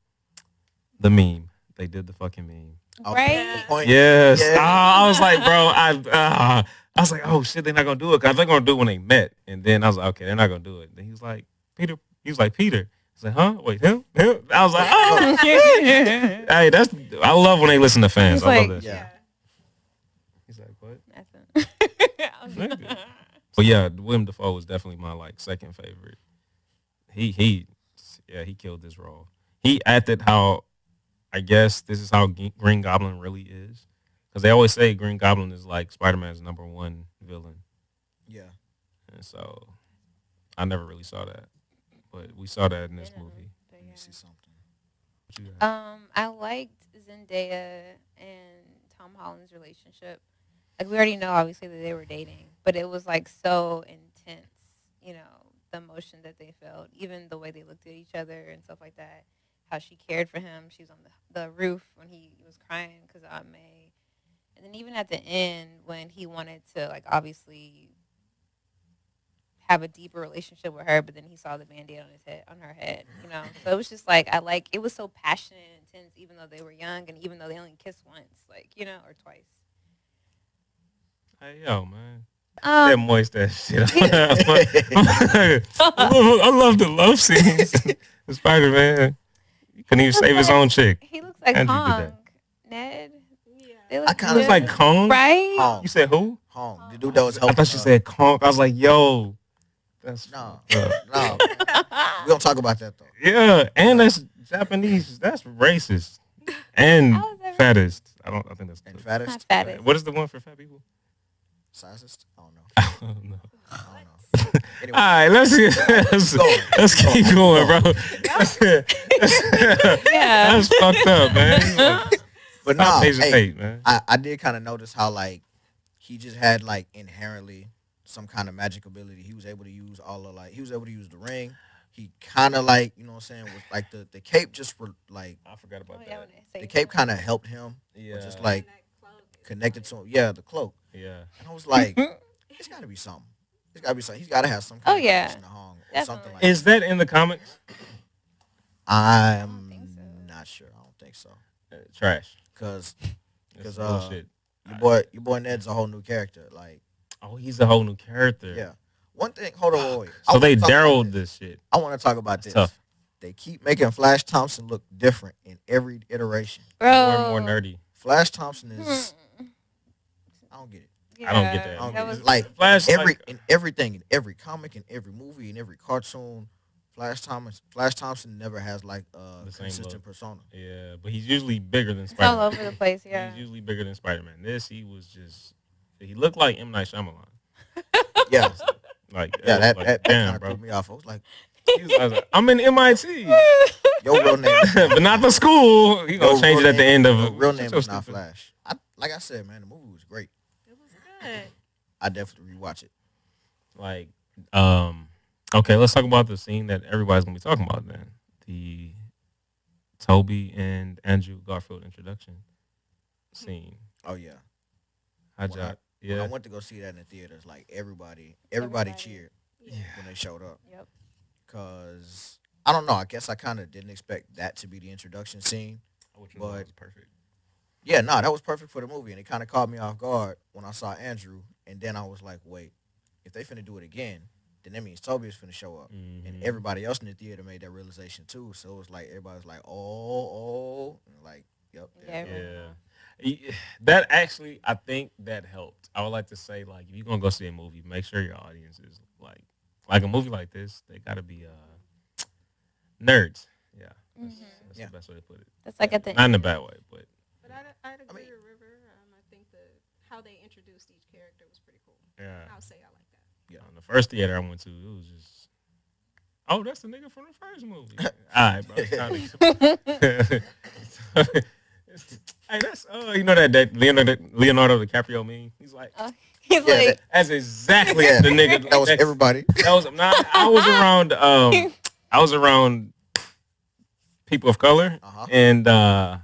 the meme. They did the fucking meme. Oh, Right? the point. Yes. Yeah. I was like, bro, I was like, oh shit, they're not gonna do it. Cause they're gonna do it when they met. And then I was like, okay, they're not gonna do it. Then he was like, Peter. He was like, Peter. I was like, huh? Wait, him? I was like, oh shit. Hey, I love when they listen to fans. He's I love like, that. Yeah. He's like, what? Nothing. Nigga. But yeah, Willem Dafoe was definitely my like second favorite. He killed this role. He acted how I guess this is how Green Goblin really is, because they always say Green Goblin is like Spider-Man's number one villain, Yeah. and so I never really saw that, but we saw that in this Venom, movie. but Let me yeah. see something. What you got? I liked Zendaya and Tom Holland's relationship. Like, we already know, obviously, that they were dating, but it was like so intense, you know, the emotion that they felt, even the way they looked at each other and stuff like that. How she cared for him. She was on the roof when he was crying because of Aunt May. And then even at the end when he wanted to, like, obviously have a deeper relationship with her, but then he saw the Band-Aid on her head, you know. So it was just like, it was so passionate and intense, even though they were young and even though they only kissed once, like, you know, or twice. Hey, yo, man. That Um, moist that shit. I love the love scenes. The Spider-Man. He couldn't even save his own chick. he looks like Andrew did Kong. that. Ned. Yeah. They I look kinda He looks like Kong. right? Hong. You said who? Hong. The dude that was I helping. thought you said Kong. I was like, yo. That's No. fucked up. No. We don't talk about that though. Yeah, and that's Japanese. That's racist. And How is that fattest. I think that's And Not fattest, fattest. What is the one for fat people? sizest. I don't know. I don't know. I don't know. All Anyway, right, let's keep going, bro. Yeah. That's fucked up, man. but Stop no, Asian hey, hate, man. I did kind of notice how like he just had like inherently some kind of magic ability. He was able to use he was able to use the ring. He kind of like, you know what I'm saying, with like the cape just were like I forgot about Oh, yeah, when that. they say the cape that. kind of helped him. Yeah, Just like And that cloak is connected to him. Yeah, the cloak. yeah. And I was like, it's got to be something. It's got to be something. He's got to have some kind Oh, of yeah. connection to Hong or something Definitely. like that. Is that in the comics? I'm think so. not sure. I don't think so. Trash. Because That's 'Cause, bullshit. your boy Ned's a whole new character. Like, Oh, he's a whole new character. yeah. One thing, hold on, wait. I So they wanna talk about Daryl'd this. this shit. I want to talk about It's this. tough. They keep making Flash Thompson look different in every iteration. Bro. More and more nerdy. Flash Thompson is, I don't get it. I don't get that. I don't That get was it. Like, Flash, in everything, in every comic, in every movie, in every cartoon, Flash Thompson never has like a The same consistent look. persona. Yeah, but he's usually bigger than It's all Spider-Man. over the place, yeah. He's usually bigger than Spider-Man. He was just, he looked like M. Night Shyamalan. Yeah, Like, yeah, that kind damn, of bro. threw me off. I was like, I was like, I'm in MIT, your real name, but not the school. He gonna your change it real at the name- end of your it. real Shut name your is not stupid- Flash. Like I said, man, the movie was great. It was good. I definitely rewatch it. Like, okay, let's talk about the scene that everybody's gonna be talking about then. The Toby and Andrew Garfield introduction scene. Oh yeah. How'd When y'all? When Yeah. I went to go see that in the theaters, like everybody Everybody. cheered Yeah. when they showed up. Yep. Cause I don't know. I guess I kind of didn't expect that to be the introduction scene. Which But- was perfect. Yeah, no, that was perfect for the movie, and it kind of caught me off guard when I saw Andrew, and then I was like, wait, if they finna do it again, then that means Toby is finna show up, Mhm. and everybody else in the theater made that realization too. So it was like everybody's like, oh, and like, yep, Yeah. Yeah. That actually, I think that helped. I would like to say, like, if you're gonna go see a movie, make sure your audience is like a movie like this. They gotta be nerds. Yeah, that's Yeah. the best way to put it. That's like at the Not in a end. bad way, but But I'd agree mean- with River. I think how they introduced each character was pretty cool. yeah. I'll say I like that. The first theater I went to, it was just, oh, that's the nigga from the first movie. All right, bro. Hey, that's you know that Leonardo DiCaprio meme. He's like, He's Yeah, like, that's exactly Yeah, the nigga. that was everybody. That was not. I was around people of color, Uh-huh. and You know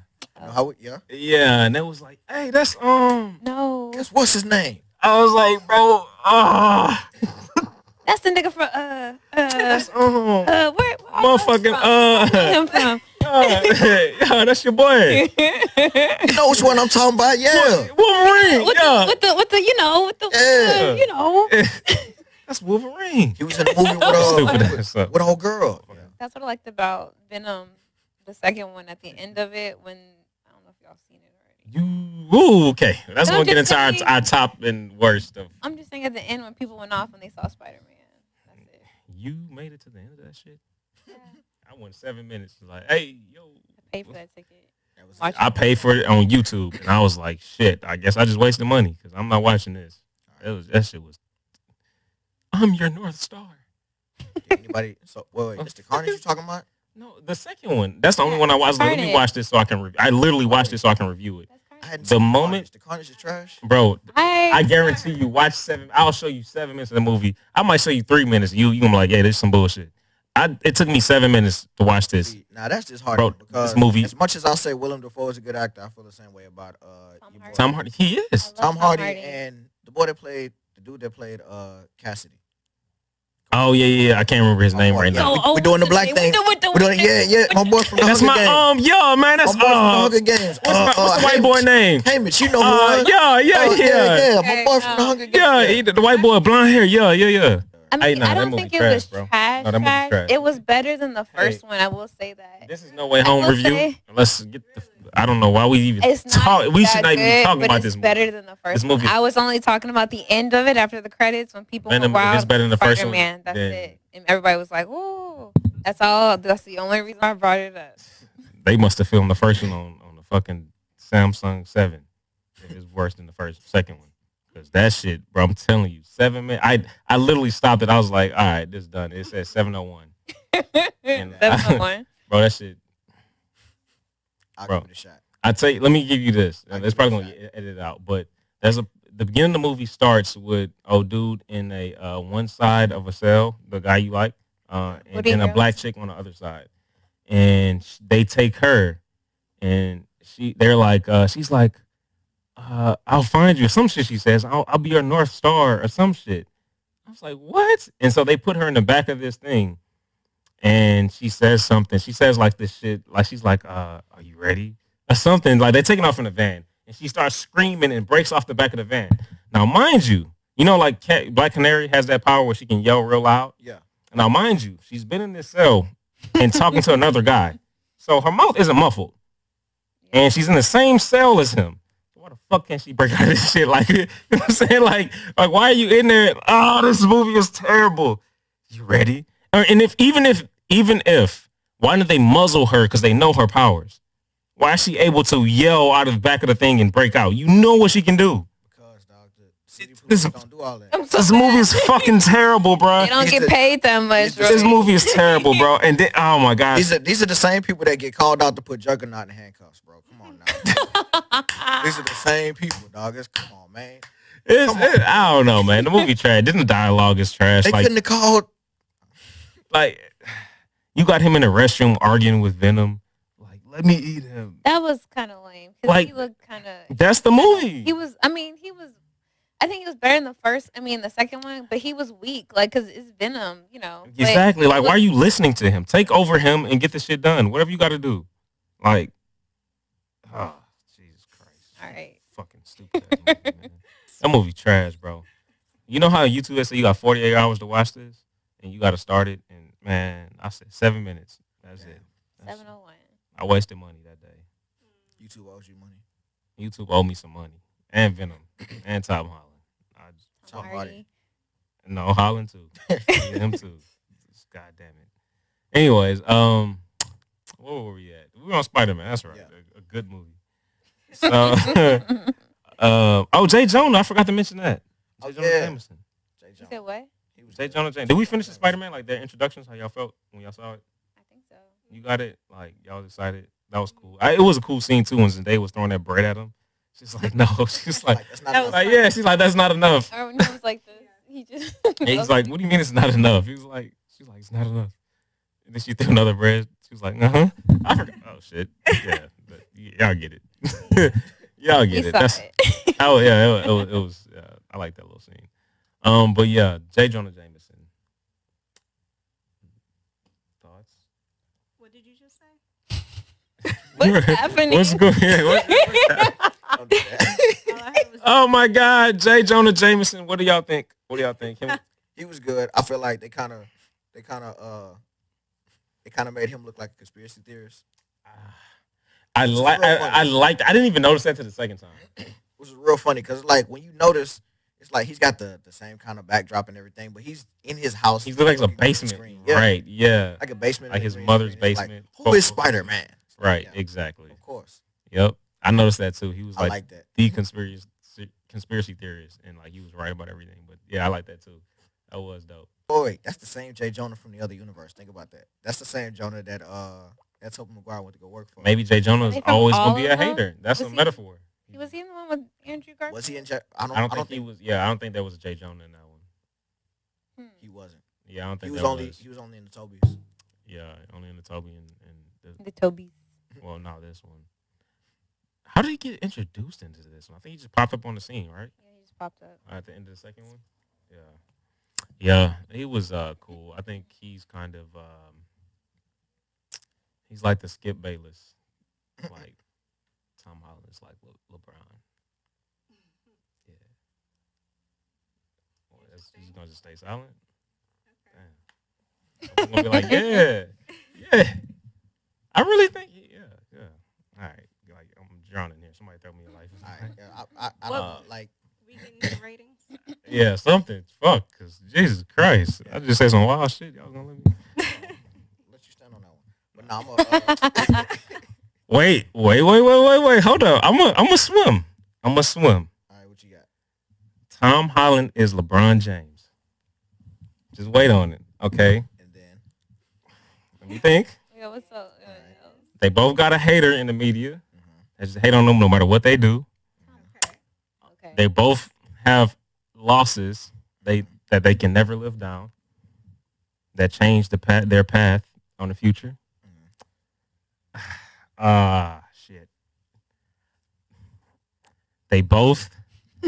how? Yeah. yeah, and it was like, hey, that's no. What's his name? I was like, bro, That's the nigga from, that's where motherfucking him from? yeah, that's your boy. You know which one I'm talking about? Yeah. Wolverine. Yeah, With the, Yeah. you know. that's Wolverine. He was in the movie Stupid with ass up. with a whole girl. Yeah. That's what I liked about Venom, the second one at the end of it when, I don't know if y'all seen it already. Okay. That's No, gonna get just into saying. our top and worst of. I'm just saying at the end when people went off when they saw Spider-Man. That's it. You made it to the end of that shit. Yeah. I went 7 minutes. Like, hey, yo. I paid for that ticket. That was Watch it. I paid for it on YouTube, and I was like, shit. I guess I just wasted money because I'm not watching this. That shit was. I'm your North Star. Anybody? So wait, it's the Carnage you talking about? No, the second one. That's the only one I watched. Let me Carnage. watch this so I can. I literally watched it so I can review it, That's I crazy. hadn't The seen moment- the Carnage is trash. bro. I guarantee you, watch 7. I'll show you 7 minutes of the movie. I might show you 3 minutes. You gonna be like, yeah, this is some bullshit. It took me 7 minutes to watch this. See, now that's just hard Bro, because this movie- as much as I'll say Willem Dafoe is a good actor, I feel the same way about your boy- Tom Hardy, he is. I love Tom Hardy and the boy that played the dude that played Cassidy. Oh yeah. I can't remember his name right Yeah, now. we doing the black thing. We doing, yeah. My boy from the That's Hunger Games. my yo man. That's My boy from the Hunger Games. what's the white boy name? Hamish, you know who? Yeah. My boy from the Hunger Games. Yeah, the white boy, blonde hair. Yeah. I mean, Hey, nah, I that don't movie think it trash, was bro. trash. No, that movie trash. It was better than the first Hey. one. I will say that. This is No Way Home will review. say- Let's get the. I don't know why we even It's not talk. We should that not even be good, talking but about it's this movie. better than the first This movie- one. I was only talking about the end of it after the credits when people Venom, went if wild. it's better than the first one, Spider-Man, that's then- it. And everybody was like, "Ooh, that's all." That's the only reason I brought it up. They must have filmed the first one on the fucking Samsung 7. If it's worse than the second one. Because that shit, bro, I'm telling you, 7 minutes. I literally stopped it. I was like, all right, this is done. It says 7:01. And That's the one. Bro, that shit. I'll Bro. give it a shot. I tell you, let me give you this. I'll It's give probably it a going to get edited out. But the beginning of the movie starts with dude in a one side of a cell, the guy you like, and Woody then a Harrelson. black chick on the other side. And they take her, and they're like, she's like, I'll find you. Some shit she says, I'll be your North Star or some shit. I was like, what? And so they put her in the back of this thing, and she says something. She says like this shit, like she's like, are you ready? Or something. Like they're taking off in the van, and she starts screaming and breaks off the back of the van. Now, mind you, like Black Canary has that power where she can yell real loud. Yeah. Now, mind you, she's been in this cell and talking to another guy. So her mouth isn't muffled. And she's in the same cell as him. Why the fuck can't she break out of this shit? Like, you know what I'm saying? Like why are you in there? Oh, this movie is terrible. You ready? And even if, why did they muzzle her? Because they know her powers. Why is she able to yell out of the back of the thing and break out? You know what she can do. Because, dog, the city police don't do all that. This movie is fucking terrible, bro. They don't get paid that much. This Roy. movie is terrible, bro. And then, oh my god, These are the same people that get called out to put Juggernaut in handcuffs, bro. Come on now. These are the same people, dog. Come on, man. I don't know, man. The movie trash. Then the dialogue is trash. They couldn't have called. Like, you got him in the restroom arguing with Venom. Like, let me eat him. That was kind of lame because Like, he looked kind of. That's the movie. He was. I think he was better than the second one, but he was weak. Like, cause it's Venom, But Exactly. he Like, why are looked- you listening to him? Take over him and get the shit done. Whatever you got to do. Like, oh, Jesus Christ. All right. Fucking stupid ass movie, man. That movie trash, bro. You know how YouTube has said you got 48 hours to watch this? And you got to start it? And, man, I said 7 minutes. That's it. 701. I wasted money that day. YouTube owes you money. YouTube owed me some money. And Venom. And Tom Holland. Tom Hardy. No, Holland too. Yeah, him too. God damn it. Anyways, where were we at? We were on Spider-Man. That's right. Yeah. A good movie. So, Jay Jonah. I forgot to mention that. Jay Jonah Jameson. Jay You Jones. said what? He was Jay good. Jonah Jameson. Did we finish the Spider-Man? Like their introductions? How y'all felt when y'all saw it? I think so. You got it? Like y'all was excited? That was cool. It was a cool scene too when Zendaya was throwing that bread at him. She's like, no. She's like, That's not That enough. was like, yeah. She's like, that's not enough. Or when he was like this, he just. And he's like, what do you mean it's not enough? He was like, she's like, it's not enough. And then she threw another bread. She was like, uh-huh. I forgot. Oh, shit. Yeah. But y'all get it. Y'all get He it. saw That's, it. oh, yeah. It was I like that little scene. But yeah, J. Jonah Jameson. Thoughts? What did you just say? What's happening? What's going on? Don't do that. All I heard was Oh, my God. J. Jonah Jameson. What do y'all think? Him? He was good. I feel like they kind of made him look like a conspiracy theorist, I didn't even notice that to the second time. which is real funny because like when you notice, it's like he's got the same kind of backdrop and everything, but he's in his house. He's like a looking green basement. screen. Yeah, Right, yeah. like a basement, Like in a his green mother's screen. It's like, basement. who is Spider-Man? Right, Yeah, exactly. of course. Yep. I noticed that too. He was I like, like that. the conspiracy theorist, and like he was right about everything. But yeah, I like that too. That was dope. Oh wait, that's the same Jay Jonah from the other universe. Think about that. That's the same Jonah that Toby Maguire went to go work for. Maybe Jay Jonah is They from always all gonna be a of them? hater. That's Was a he- metaphor. Was he in the one with Andrew Garfield? Was he in? I don't think he was. Yeah, I don't think there was a Jay Jonah in that one. He wasn't. Yeah, I don't He think was that only was. he was only in the Toby's. Yeah, only in the Toby and The Tobies. well, no, this one. How did he get introduced into this one? I think he just popped up on the scene, right? Yeah, he just popped up. At the end of the second one. Yeah. Yeah, he was cool. I think he's kind of he's like the Skip Bayless, like Tom Holland is like LeBron. Yeah, well, he's Interesting. gonna just stay silent. Okay. Damn. I'm gonna be like, yeah, yeah. I really think, yeah, yeah. All right, like I'm drowning here. Somebody throw me a life. All right, yeah, I don't What know. Like, we getting into ratings? Yeah, something. Fuck, cause Jesus Christ, I just say some wild shit. Y'all gonna let me? let you stand on that one. But no, I'm a. Wait. Hold up. I'm a swim. I'm a swim. All right, what you got? Tom Holland is LeBron James. Just wait on it, okay? And then, Let me think. Yeah, what's up? all right. They both got a hater in the media. Mm-hmm, They just hate on them no matter what they do. mm-hmm, Okay. Okay. They both have losses that they can never live down. That change their path on the future. mm-hmm. Shit. They both.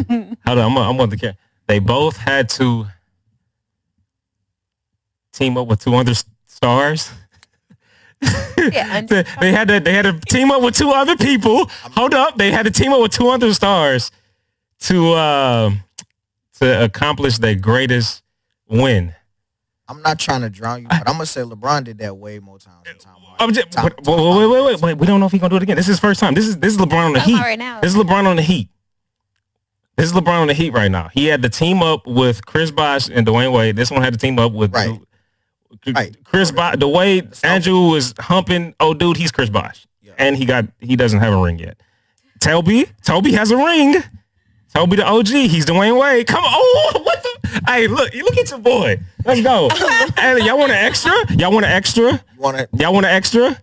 Hold on, I'm on the camera. They both had to team up with two other stars. Yeah, they had to team up with two other people. Hold up, they had to team up with two other stars to accomplish their greatest win. I'm not trying to drown you, but I'm gonna say LeBron did that way more times than Tom Harden. I'm just, Tom- wait. We don't know if he's gonna do it again. This is his first time. This is LeBron on the Talking Heat. about right now. This is LeBron on the Heat. This is LeBron on the Heat right now. He had to team up with Chris Bosh and Dwayne Wade. This one had to team up with Right. Right. Chris Bosh. The way Andrew was humping, oh dude, he's Chris Bosh, Yeah. and he doesn't have a ring yet. Toby has a ring. Toby the OG, he's Dwayne Wade. Come on, oh, what the? Hey, look at your boy. Let's go. Hey, y'all want an extra? You wanna Y'all want an extra?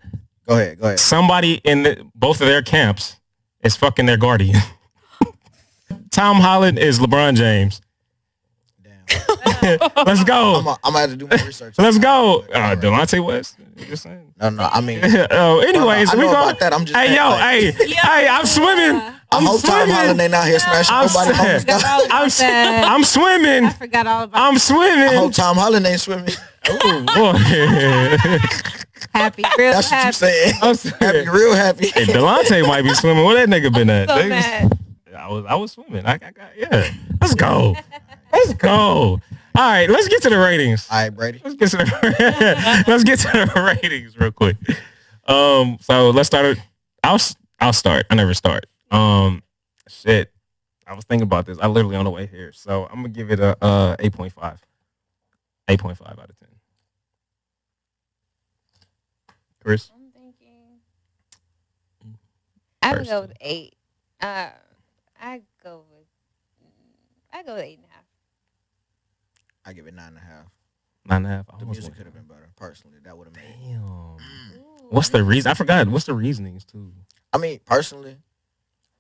go ahead. Somebody in both of their camps is fucking their guardian. Tom Holland is LeBron James. Damn. Let's go. I'm gonna have to do more research. Let's go. All right. Delonte West. Just saying. No. I mean, Anyways, I we know go. about that. I'm just Hey, saying, yo, like, hey, I'm swimming. I I'm hope Tom Holland swimming. ain't out here smashing I'm nobody saying- homeless. Forgot all about that. I'm swimming. I forgot all about I'm I swimming. hope Tom Holland ain't swimming. Oh boy. happy, real That's what you happy. saying. I'm saying- Happy, real happy. Hey, Delonte might be swimming. Where that nigga been at? So Niggas- mad. I was swimming. I got yeah. Let's go. Let's go. All right, let's get to the ratings. All right, Brady. Let's get to the ratings real quick. So let's start. I'll start. I never start. Shit. I was thinking about this. I literally on the way here, so I'm gonna give it a 8.5. 8.5 out of 10. Chris. I'm thinking. I would First. go with 8. I go with 8.5. I give it 9.5. 9.5. The music could have been better. Personally, that would have made. Damn. Ooh, What's the reason? I forgot. What's the reasonings too? I mean, personally,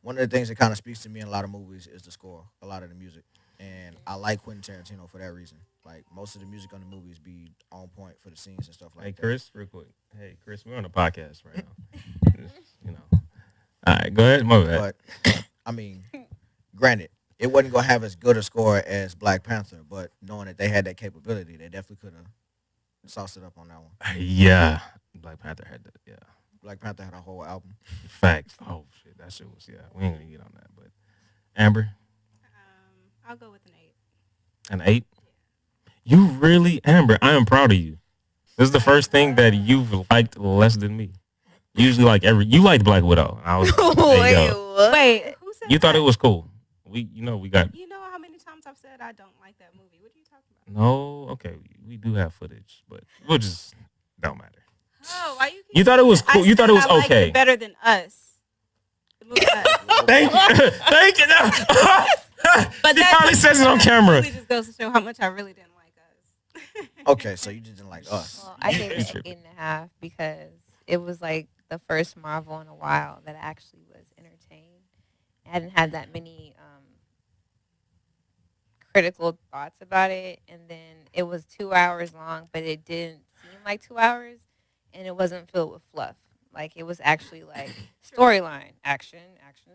one of the things that kind of speaks to me in a lot of movies is the score, a lot of the music, and I like Quentin Tarantino for that reason. Like most of the music on the movies be on point for the scenes and stuff like Hey, that. Chris, real quick. Hey, Chris, we're on a podcast right now. You know. All right, go ahead. My bad. But I mean, granted, it wasn't gonna have as good a score as Black Panther, but knowing that they had that capability, they definitely could have sauced it up on that one. Yeah, Black Panther had that. Yeah, Black Panther had a whole album. facts. Oh shit, that shit was. Yeah, we ain't gonna get on that. But Amber, I'll go with an 8. an 8. You really, Amber? I am proud of you. This is the first thing that you've liked less than me. Usually, like you liked Black Widow. I was. There you go. what? Wait, who said You thought that? it was cool. We got. You know how many times I've said I don't like that movie? What are you talking about? No, okay, we do have footage, but we'll just don't matter. Oh, why you? keep You thought it was saying that? cool. I You thought it said was I liked okay. it better than Us. The movie Us. Thank you. Thank you. But He that probably says it on camera. really just goes to show how much I really didn't like Us. Okay, so you just didn't like us. Well, I gave He's it tripping. 8.5 because it was like the first Marvel in a while that I actually was entertained. I hadn't had that many critical thoughts about it, and then it was 2 hours long, but it didn't seem like 2 hours, and it wasn't filled with fluff. Like it was actually like storyline, action,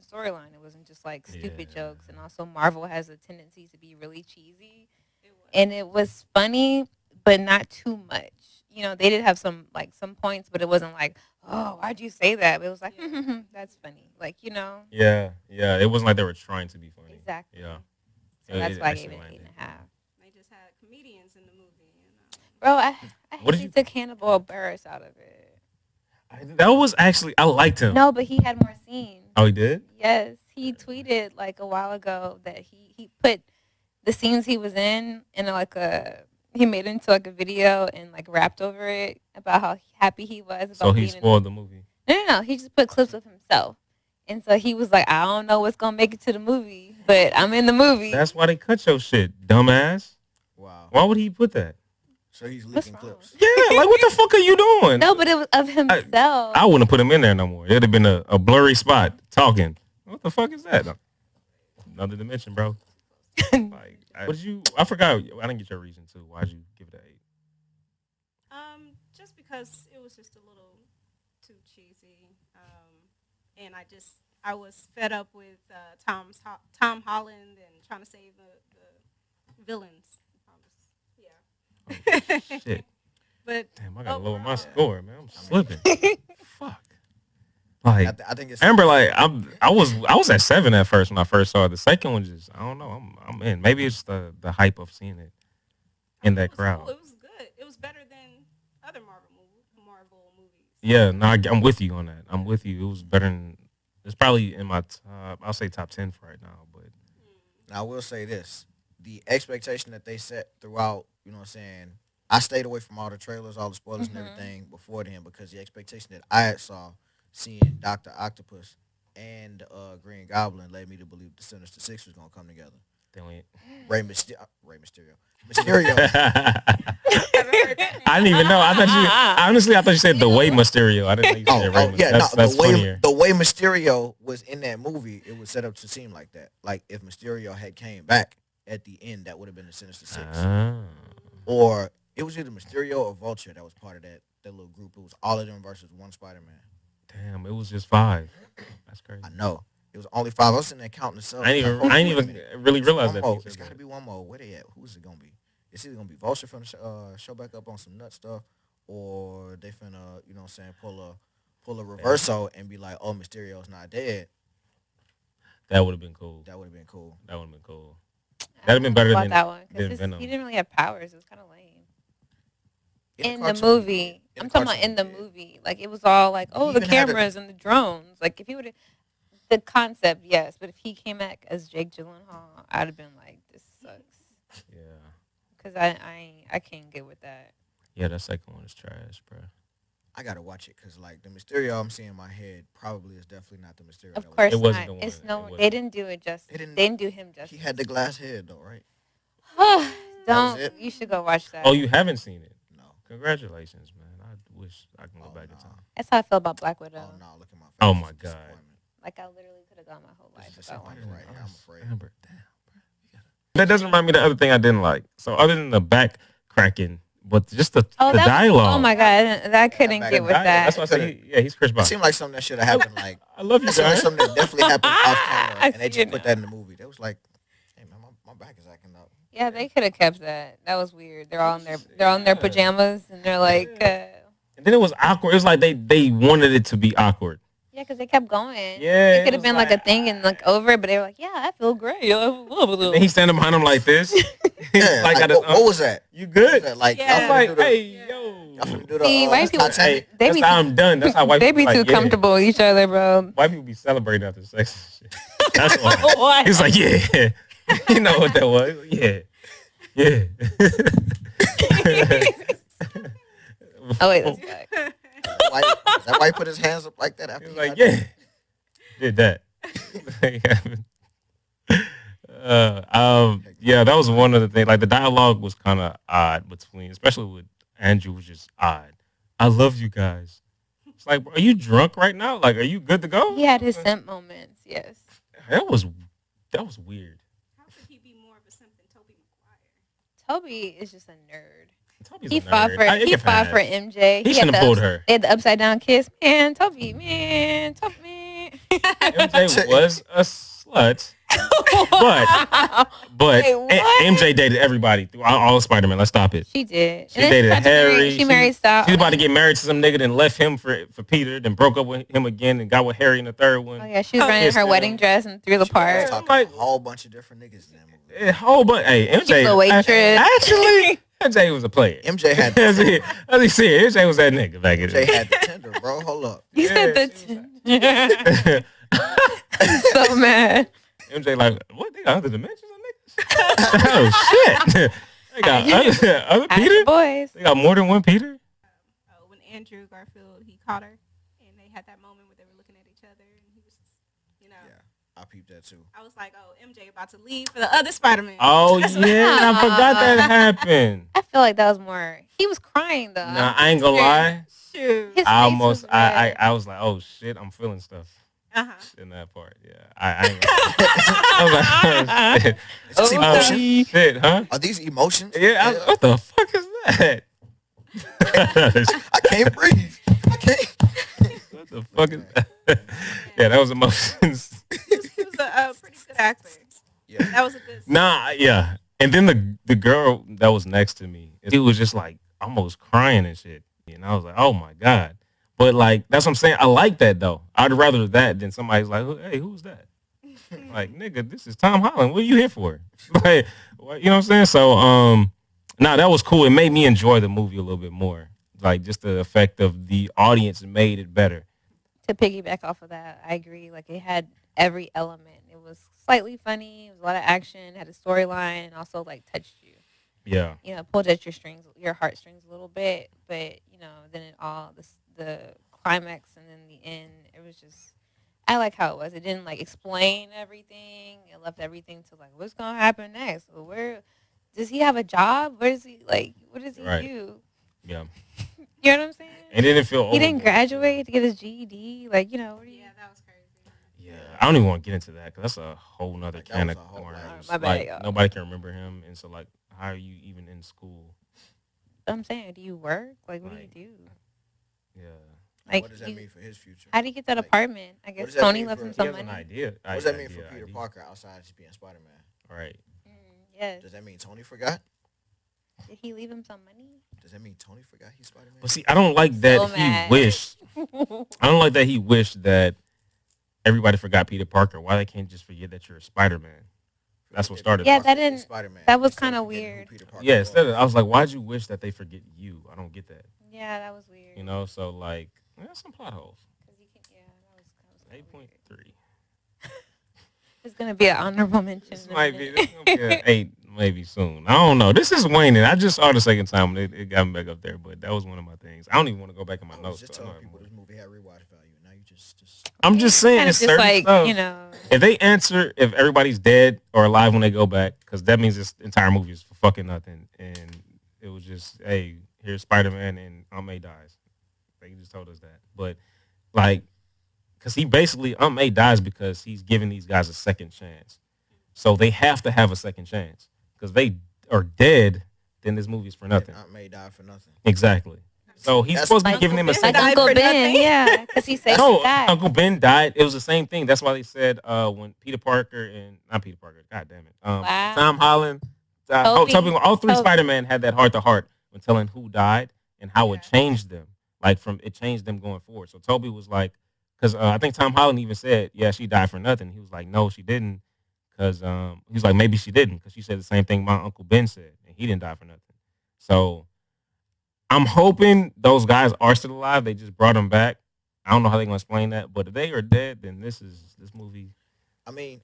storyline. It wasn't just like stupid Yeah. jokes. And also, Marvel has a tendency to be really cheesy. It was. and it was funny, but not too much. You know, they did have some points, but it wasn't like, oh, why'd you say that? But it was like, Yeah. that's funny. Like, you know, Yeah, yeah. It wasn't like they were trying to be funny. exactly. Yeah. So that's why I gave actually it an landed. 8.5. They just had comedians in the movie, you know. Bro, I What hate did they took Hannibal Buress out of it. That was actually I liked him. No, but he had more scenes. Oh, he did. Yes, he tweeted like a while ago that he put the scenes he was in like he made it into like a video and like rapped over it about how happy he was about So he being spoiled the movie. No. He just put clips of himself, and so he was like, I don't know what's gonna make it to the movie, but I'm in the movie. That's why they cut your shit, dumbass. Wow. Why would he put that? So he's What's leaking wrong? clips. Yeah, like what the fuck are you doing? No, but it was of himself. I wouldn't put him in there no more. It'd have been a blurry spot talking. What the fuck is that? Another dimension, bro. Like, I forgot. I didn't get your reason too. Why'd you give it an 8? Just because it was just a little too cheesy, and I was fed up with Tom Holland and trying to save the villains. Shit. But Damn, I gotta lower my overall- score, man. I'm slipping. Fuck. Like I think it's Amber, like I was at 7 at first when I first saw it. The second one just I don't know. I'm in. Maybe it's the hype of seeing it in that It was crowd. cool. It was good. It was better than other Marvel movies. Yeah, no, I'm with you on that. I'm with you. It was better than. It's probably in my top. I'll say top 10 for right now. But Now, I will say this. The expectation that they set throughout, you know what I'm saying, I stayed away from all the trailers, all the spoilers and everything before then because the expectation that I had saw seeing Dr. Octopus and Green Goblin led me to believe the Sinister Six was going to come together. then we. Rey Mysterio. Mysterio. I didn't even know. I thought you said the way Mysterio. I didn't know you said Rey Mysterio. Yeah, That's the funnier. way Mysterio was in that movie, it was set up to seem like that. Like if Mysterio had came back at the end, that would have been the Sinister Six. Ah. Or it was either Mysterio or Vulture that was part of that little group. It was all of them versus one Spider-Man. Damn, it was just 5. That's crazy. I know. It was only 5. I was sitting there counting the stuff. I ain't even really realize that. It's got to be one more. Where they at? Who's it going to be? It's either going to be Vulture from the show back up on some nut stuff, or they finna, you know what I'm saying, pull a reverso and be like, oh, Mysterio's not dead. That would have been cool. That would have been cool. That would have been cool. I That'd have been don't know better about than that one than because Venom. he didn't really have powers. It was kind of lame. In the cartoon, movie, in I'm talking about cartoon, in the yeah. movie. Like it was all like, oh, He the even had a- cameras and the drones. Like if he would have, the concept, yes, but if he came back as Jake Gyllenhaal, I'd have been like, this sucks. Yeah. Because I can't get with that. Yeah, that second one is trash, bro. I got to watch it because, like, the Mysterio I'm seeing in my head probably is definitely not the Mysterio. Of that was- course It wasn't not. the one. It's It no. wasn't. They didn't do it justice. They They didn't do him justice. He had the glass head, though, right? Don't. it? You should go watch that. Oh, you haven't seen it? No. Congratulations, man. I wish I can go Oh, back in no. time. That's how I feel about Black Widow. Oh, no. Look at my face. Oh, my It's a God. disappointment. Like I literally could have gone my whole life This is if I something wanted. right now, I'm afraid. Amber, damn, bro. That doesn't remind me of the other thing I didn't like. So other than the back cracking, but just the Oh, that dialogue. Oh my god, I couldn't back get with Dialogue, that. That's why I say, he's Chris It Bosh. seemed like something that should have happened, like, I love you it seemed like guys. something that definitely happened off camera, I and they see just it put now. that in the movie. They was like, hey, man, my back is acting up. Yeah, they could have kept that. That was weird. They're all in their pajamas and they're like, And then it was awkward. It was like they wanted it to be awkward. yeah, because they kept going. Yeah, it it could have was been like a like, thing and like over, but they were like, yeah, I feel great. I love And then he's standing behind him like this. Yeah, like, like, got his what was that? You What was good? that? Like, Yeah. I was like, y'all finna do the- hey, Yeah. yo. y'all finna do the, See, white people- Titanic? Hey, They that's be how I'm done. That's how white they people be too like, yeah. comfortable with each other, bro. White people be celebrating after sex and shit. That's why. What? He's like, yeah. You know what that was. Yeah. Yeah. Oh wait, that's black. Is that why he put his hands up like that after He he was like, got done? yeah. Did that. Yeah, that was one of the things. Like the dialogue was kind of odd between, especially with Andrew, was just odd. I love you guys. It's like, are you drunk right now? Like, are you good to go? He had his simp moments. Yes. That was weird. How could he be more of a simp than Toby Maguire? Toby is just a nerd. Toby's He a fought nerd. for It he can fought pass. for MJ. He had shouldn't the have pulled her. They had the upside down kiss. Man, Toby, man. MJ was a slut. But Wait, what? MJ dated everybody through all of Spider-Man. Let's stop it. She did. She dated Harry. She married Styles. She was about to get married to some nigga, then left him for Peter, then broke up with him again, and got with Harry in the third one. Oh yeah, she was running her wedding dress and threw the part. Talking like- a whole bunch of different niggas in that movie. A whole bunch. Hey, MJ. the waitress. Actually, MJ was a player. MJ had As he said, MJ was that nigga back in the MJ day. had the tender, bro. Hold up. You said Yeah, I'm so mad. MJ like, what? They got other dimensions of niggas? Oh shit! They got other Ask Peter. the boys. They got more than one Peter. When Andrew Garfield, he caught her, and they had that moment where they were looking at each other, and he was, Yeah, I peeped that too. I was like, oh, MJ about to leave for the other Spider-Man. Oh That's yeah, I forgot that happened. I feel like that was more. He was crying though. Nah, I ain't gonna lie. Shoot. His I face almost, was I red. was like, oh shit, I'm feeling stuff Uh-huh. in that part. Yeah, I ain't. I was like, oh shit. Is this Oh, emotion? Shit, huh? Are these emotions? Yeah, what the fuck is that? I can't breathe. I can't. What the fuck is that? Yeah, that was emotions. He was a pretty good actor. Yeah. That was a good scene. Nah, yeah. And then the girl that was next to me, it was just like almost crying and shit. And I was like, oh my God. But like, that's what I'm saying. I like that though. I'd rather that than somebody's like, hey, who's that? Like, nigga, this is Tom Holland. What are you here for? Like, what, you know what I'm saying? So, nah, that was cool. It made me enjoy the movie a little bit more. Like, just the effect of the audience made it better. To piggyback off of that, I agree. Like it had every element. It was slightly funny. It was a lot of action. Had a storyline, and also like touched you. Yeah. You know, pulled at your heartstrings a little bit. But you know, then it all the climax and then the end. It was just. I like how it was. It didn't like explain everything. It left everything to like, what's gonna happen next? Where does he have a job? Where does he like? What does he Right. do? Yeah. You know what I'm saying? And it didn't feel He didn't overboard. graduate to get his GED. Like, you know, what do you? Yeah, that was crazy. Yeah, I don't even want to get into that because that's a whole nother Like, that can was of a whole- corn. my bad, Like y'all. nobody can remember him, and so like, how are you even in school? I'm saying, do you work? Like, what Like, do you do? Yeah, Like, What does that mean for his future? how do you get that Like, apartment? I guess does that Tony mean left for- him he some has an money. idea. What does that mean for Idea, Peter idea. Parker outside just being Spider-Man? Right. Yes. Does that mean Tony forgot? Did he leave him some money? Does that mean Tony forgot he's Spider-Man? But see, I don't like that So he mad. wished. I don't like that he wished that everybody forgot Peter Parker. Why they can't just forget that you're a Spider-Man? That's what started. Yeah, it. that didn't- Spider-Man. that was Instead of kinda forgetting who weird. Peter Parker Yeah, was. instead of, I was like, why'd you wish that they forget you? I don't get that. Yeah, that was weird. You know, so like, there's some plot holes. 'Cause you can, yeah, that was kinda weird. 8.3. It's gonna be an honorable mention. This in a might be, minute. this gonna be an 8 maybe soon. I don't know. This is waning. I just saw the second time and it got me back up there, but that was one of my things. I don't even want to go back in my I was notes. just so I know telling people everyone- this movie had rewatch value. Now you just I'm just saying, Kinda it's just certain like, stuff. you know, If they answer if everybody's dead or alive when they go back, because that means this entire movie is for fucking nothing. And it was just, hey, here's Spider-Man and Aunt May dies. They just told us that. But like, because he basically, Aunt May dies because he's giving these guys a second chance. So they have to have a second chance. Because they are dead, then this movie is for nothing. Aunt May died for nothing. Exactly. So he's That's supposed to be like giving him a Uncle like second died Uncle for Ben, nothing. yeah, because he saved No, his dad. Uncle Ben died. It was the same thing. That's why they said when Peter Parker and not Peter Parker, god damn it, Wow. Tom Holland, Toby. all three Toby. Spider-Man had that heart to heart when telling who died and how it Yeah. changed them. Like it changed them going forward. So Toby was like, because I think Tom Holland even said, yeah, she died for nothing. He was like, no, she didn't, because he's like, maybe she didn't, because she said the same thing my Uncle Ben said, and he didn't die for nothing. So I'm hoping those guys are still alive. They just brought them back. I don't know how they're gonna explain that, but if they are dead, then this movie I mean,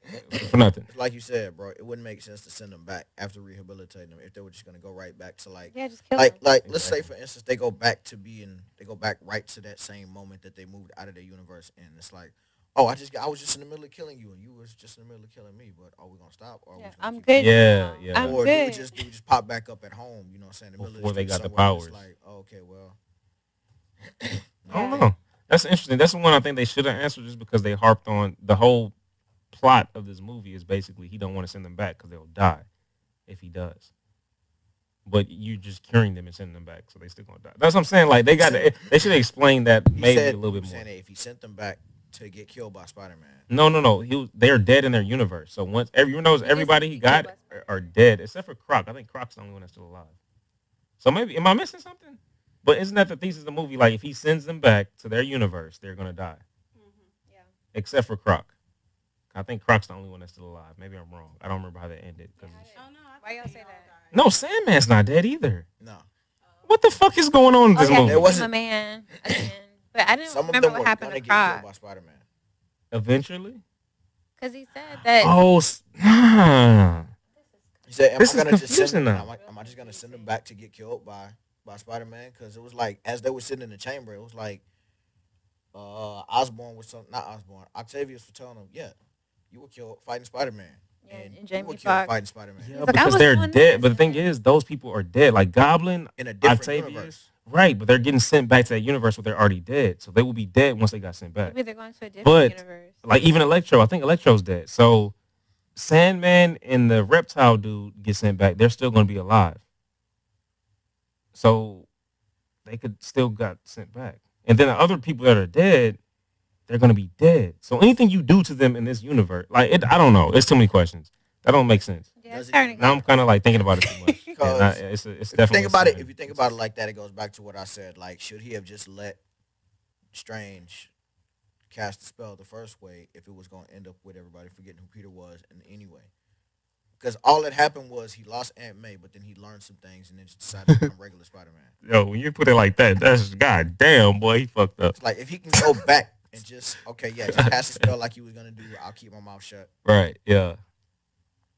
for nothing. like you said, bro, it wouldn't make sense to send them back after rehabilitating them if they were just gonna go right back to like, Yeah, just kill like, him. let's say Exactly. for instance they go back right to that same moment that they moved out of their universe, and it's like, oh, I was just in the middle of killing you, and you was just in the middle of killing me, but are we gonna stop? Or are we Yeah, just gonna I'm keep good. going? Yeah, now. yeah. I'm Or good. do we just pop back up at home? You know what I'm saying? In the middle of Before they street got the somewhere, and it's powers. Like, oh, okay, well, I don't know. That's interesting. That's the one I think they should have answered, just because they harped on the whole plot of this movie is basically he don't want to send them back because they'll die if he does. But you just curing them and sending them back, so they still gonna die. That's what I'm saying. Like they should explain that he maybe said, a little he bit was more. saying that if he sent them back to get killed by Spider-Man. No. They're dead in their universe. So once everyone knows everybody he got are dead except for Croc. I think Croc's the only one that's still alive. So maybe am I missing something? But isn't that the thesis of the movie? Like if he sends them back to their universe, they're gonna die. Yeah. Except for Croc. I think Croc's the only one that's still alive. Maybe I'm wrong. I don't remember how that ended. Oh no! Why y'all say that? No, Sandman's not dead either. No. What the fuck is going on in this movie? There wasn't- a man again, but I didn't Some of remember them what were happened gonna to get killed Croc by Spider-Man. Eventually? because he said that. Oh, nah. He said, "Am This I is gonna just send confusing them? now. Am I just gonna send them back to get killed by Spider-Man?" Because it was like as they were sitting in the chamber, it was like Osborn was not Osborn. Octavius was telling him, "Yeah, you were killed fighting Spider-Man, Yeah, and you Jamie were killed Foxx. fighting Spider-Man Yeah, like, I because was they're doing dead. this. But the thing is, those people are dead. Like Goblin, in a different Octavius. universe." Right, but they're getting sent back to that universe where they're already dead. So they will be dead once they got sent back. Maybe they're going to a different But universe. like even Electro, I think Electro's dead. So Sandman and the reptile dude get sent back. They're still going to be alive. So they could still got sent back. And then the other people that are dead, they're going to be dead. So anything you do to them in this universe, like I don't know. It's too many questions. That don't make sense. Yeah, Does it's it- starting to Now get- I'm kind of like thinking about it too much. Because And it's definitely Think about it. a If you think about it like that, it goes back to what I said. Like, should he have just let Strange cast the spell the first way if it was going to end up with everybody forgetting who Peter was in any way? Because all that happened was he lost Aunt May, but then he learned some things and then just decided to become regular Spider-Man. Yo, when you put it like that, that's goddamn, boy, he fucked up. It's like if he can go back and just just cast the spell like he was going to do, I'll keep my mouth shut. Right, yeah.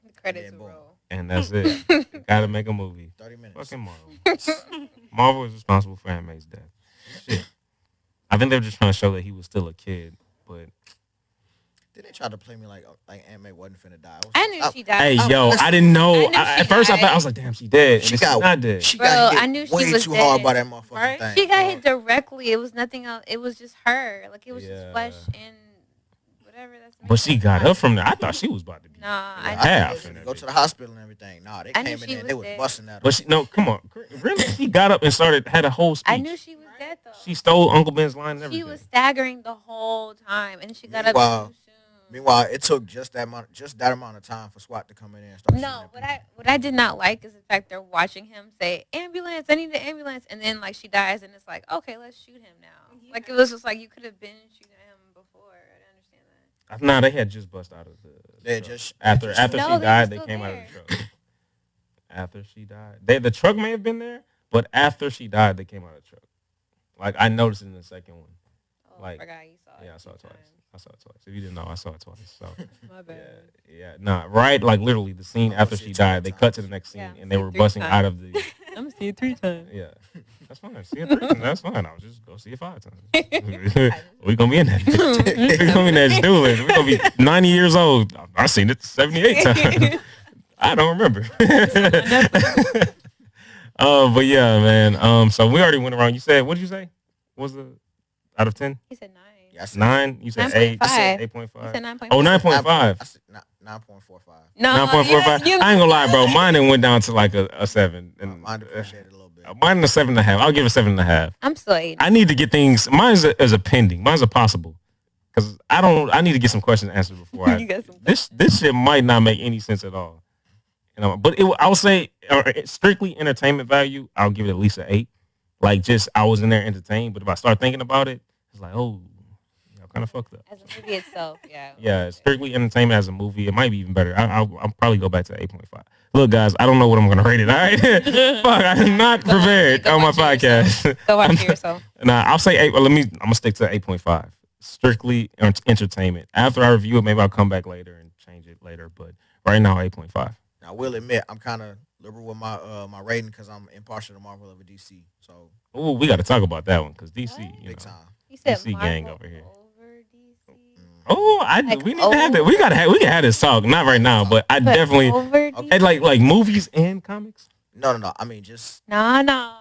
the credits Yeah, will boom. roll. And that's it. Gotta make a movie. 30 minutes. Fucking Marvel. Marvel is responsible for Aunt May's death. Shit. I think they were just trying to show that he was still a kid, but Then they tried to play me like Aunt May wasn't finna die. I knew she died. hey, Oh, yo, I didn't know. I knew she At first, I died. was like, damn, she dead. And She she's got not dead. She Bro, got hit I knew she way was too hard dead. by that motherfucking Right? thing. She got bro. hit directly. It was nothing else. It was just her. Like it was Yeah. just flesh and whatever. That's But she got up from there. I thought she was about to be. Nah, Yeah, I I knew thought half they was and finna go to the everything. hospital and everything. Nah, they I knew came in she there and was they was dead. busting at her. But she, no, come on. Really? She got up and had a whole speech. I knew she was dead though. She stole Uncle Ben's line and She everything. was staggering the whole time, and she got up Meanwhile- too soon. Meanwhile, it took just that amount of time for SWAT to come in there and start. No, shooting what at I did not like is the fact they're watching him say ambulance. I need the ambulance, and then like she dies, and it's like okay, let's shoot him now. Yeah. Like it was just like you could have been shooting at him before. I didn't understand that. Nah, they had just bust out of the. They had truck. just- after No, she they were died, they still came out of there. the truck. After she died, the truck may have been there, but after she died, they came out of the truck. Like I noticed it in the second one. Oh, Like, I forgot you saw it. Yeah, I saw it two twice. times. I saw it twice. If you didn't know, I saw it twice. So My bad. yeah, nah, right. Like literally, the scene I'm gonna after see she it 2 died, they more cut to times. the next scene, Yeah, and they see it were 3 busting times. out of the. I'm gonna see it 3 times. Yeah, that's fine. See it 3 times. That's fine. I'll just go see it 5 times. We gonna be in that. We gonna be in that dueling. We gonna be 90 years old. I seen it 78 times. I don't remember. But yeah, man. So we already went around. You said, what did you say? What was the out of 10? He said 9. Yeah, I said 9? You said 8? 9.5. 8.5. He said 9.5. Oh, 9.5. 9.45. No, 9.45. you- I ain't gonna lie, bro. Mine then went down to like a 7. And Mine appreciated a little bit. mine a 7.5. I'll give it a 7.5. I'm still 8. I need to get things. Mine's a pending. Mine's a possible. Because I need to get some questions answered before You got some this shit might not make any sense at all. You know, but I'll say strictly entertainment value, I'll give it at least an 8. Like just I was in there entertained, but if I start thinking about it, it's like, oh, kind of fucked up. As a movie itself, yeah. Yeah, strictly entertainment as a movie, it might be even better. I'll probably go back to 8.5. Look, guys, I don't know what I'm gonna rate it. All right, fuck, I'm not prepared Go on my watch it podcast. Go watch it yourself. Nah, I'll say 8. Well, I'm gonna stick to 8.5. Strictly entertainment. After I review it, maybe I'll come back later and change it later. But right now, 8.5. Now, I will admit, I'm kind of liberal with my rating because I'm impartial to Marvel over DC. So, Oh, we got to talk about that one because DC, What? you big know. time. You said DC Marvel gang over here. over DC. Oh, Like, we need to have that. We can have this talk. Not right now, but I But definitely over Okay. and like movies and comics. No. I mean, just No.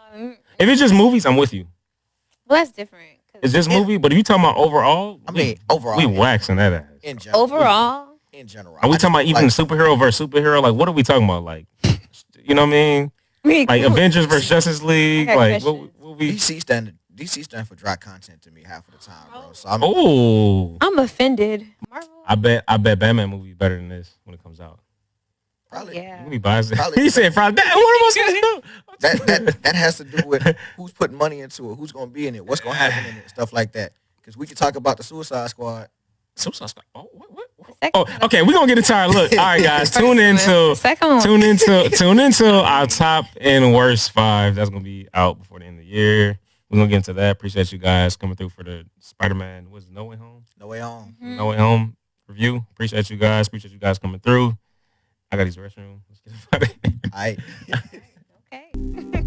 If it's just movies, I'm with you. Well, that's different. 'cause It's just movie, but if you talking about overall, I mean, overall, we in- waxing that ass. in general. overall, In general. Are we I talking about just even like- superhero versus superhero? Like, what are we talking about? Like, you know what I mean? Like Avengers versus Justice League. I got Like, questions. what we? DC DC stands for dry content to me half of the time, bro. So I'm offended. Marvel. I bet Batman movie better than this when it comes out. probably Yeah. You buys it. Probably. He said, "Probably." What am I supposed to do? that has to do with who's putting money into it, who's gonna be in it, what's gonna happen in it, stuff like that. Because we can talk about the Suicide Squad. Suicide Squad. Oh, what? Second Oh, okay. We're gonna get into our look. All right, guys. Tune into our top and worst 5. That's gonna be out before the end of the year. We're gonna get into that. Appreciate you guys coming through for the Spider-Man. What's it, No Way Home? No Way Home. Mhm. No Way Home review. Appreciate you guys. Appreciate you guys coming through. I got these restroom. Let's get it. All right. Okay.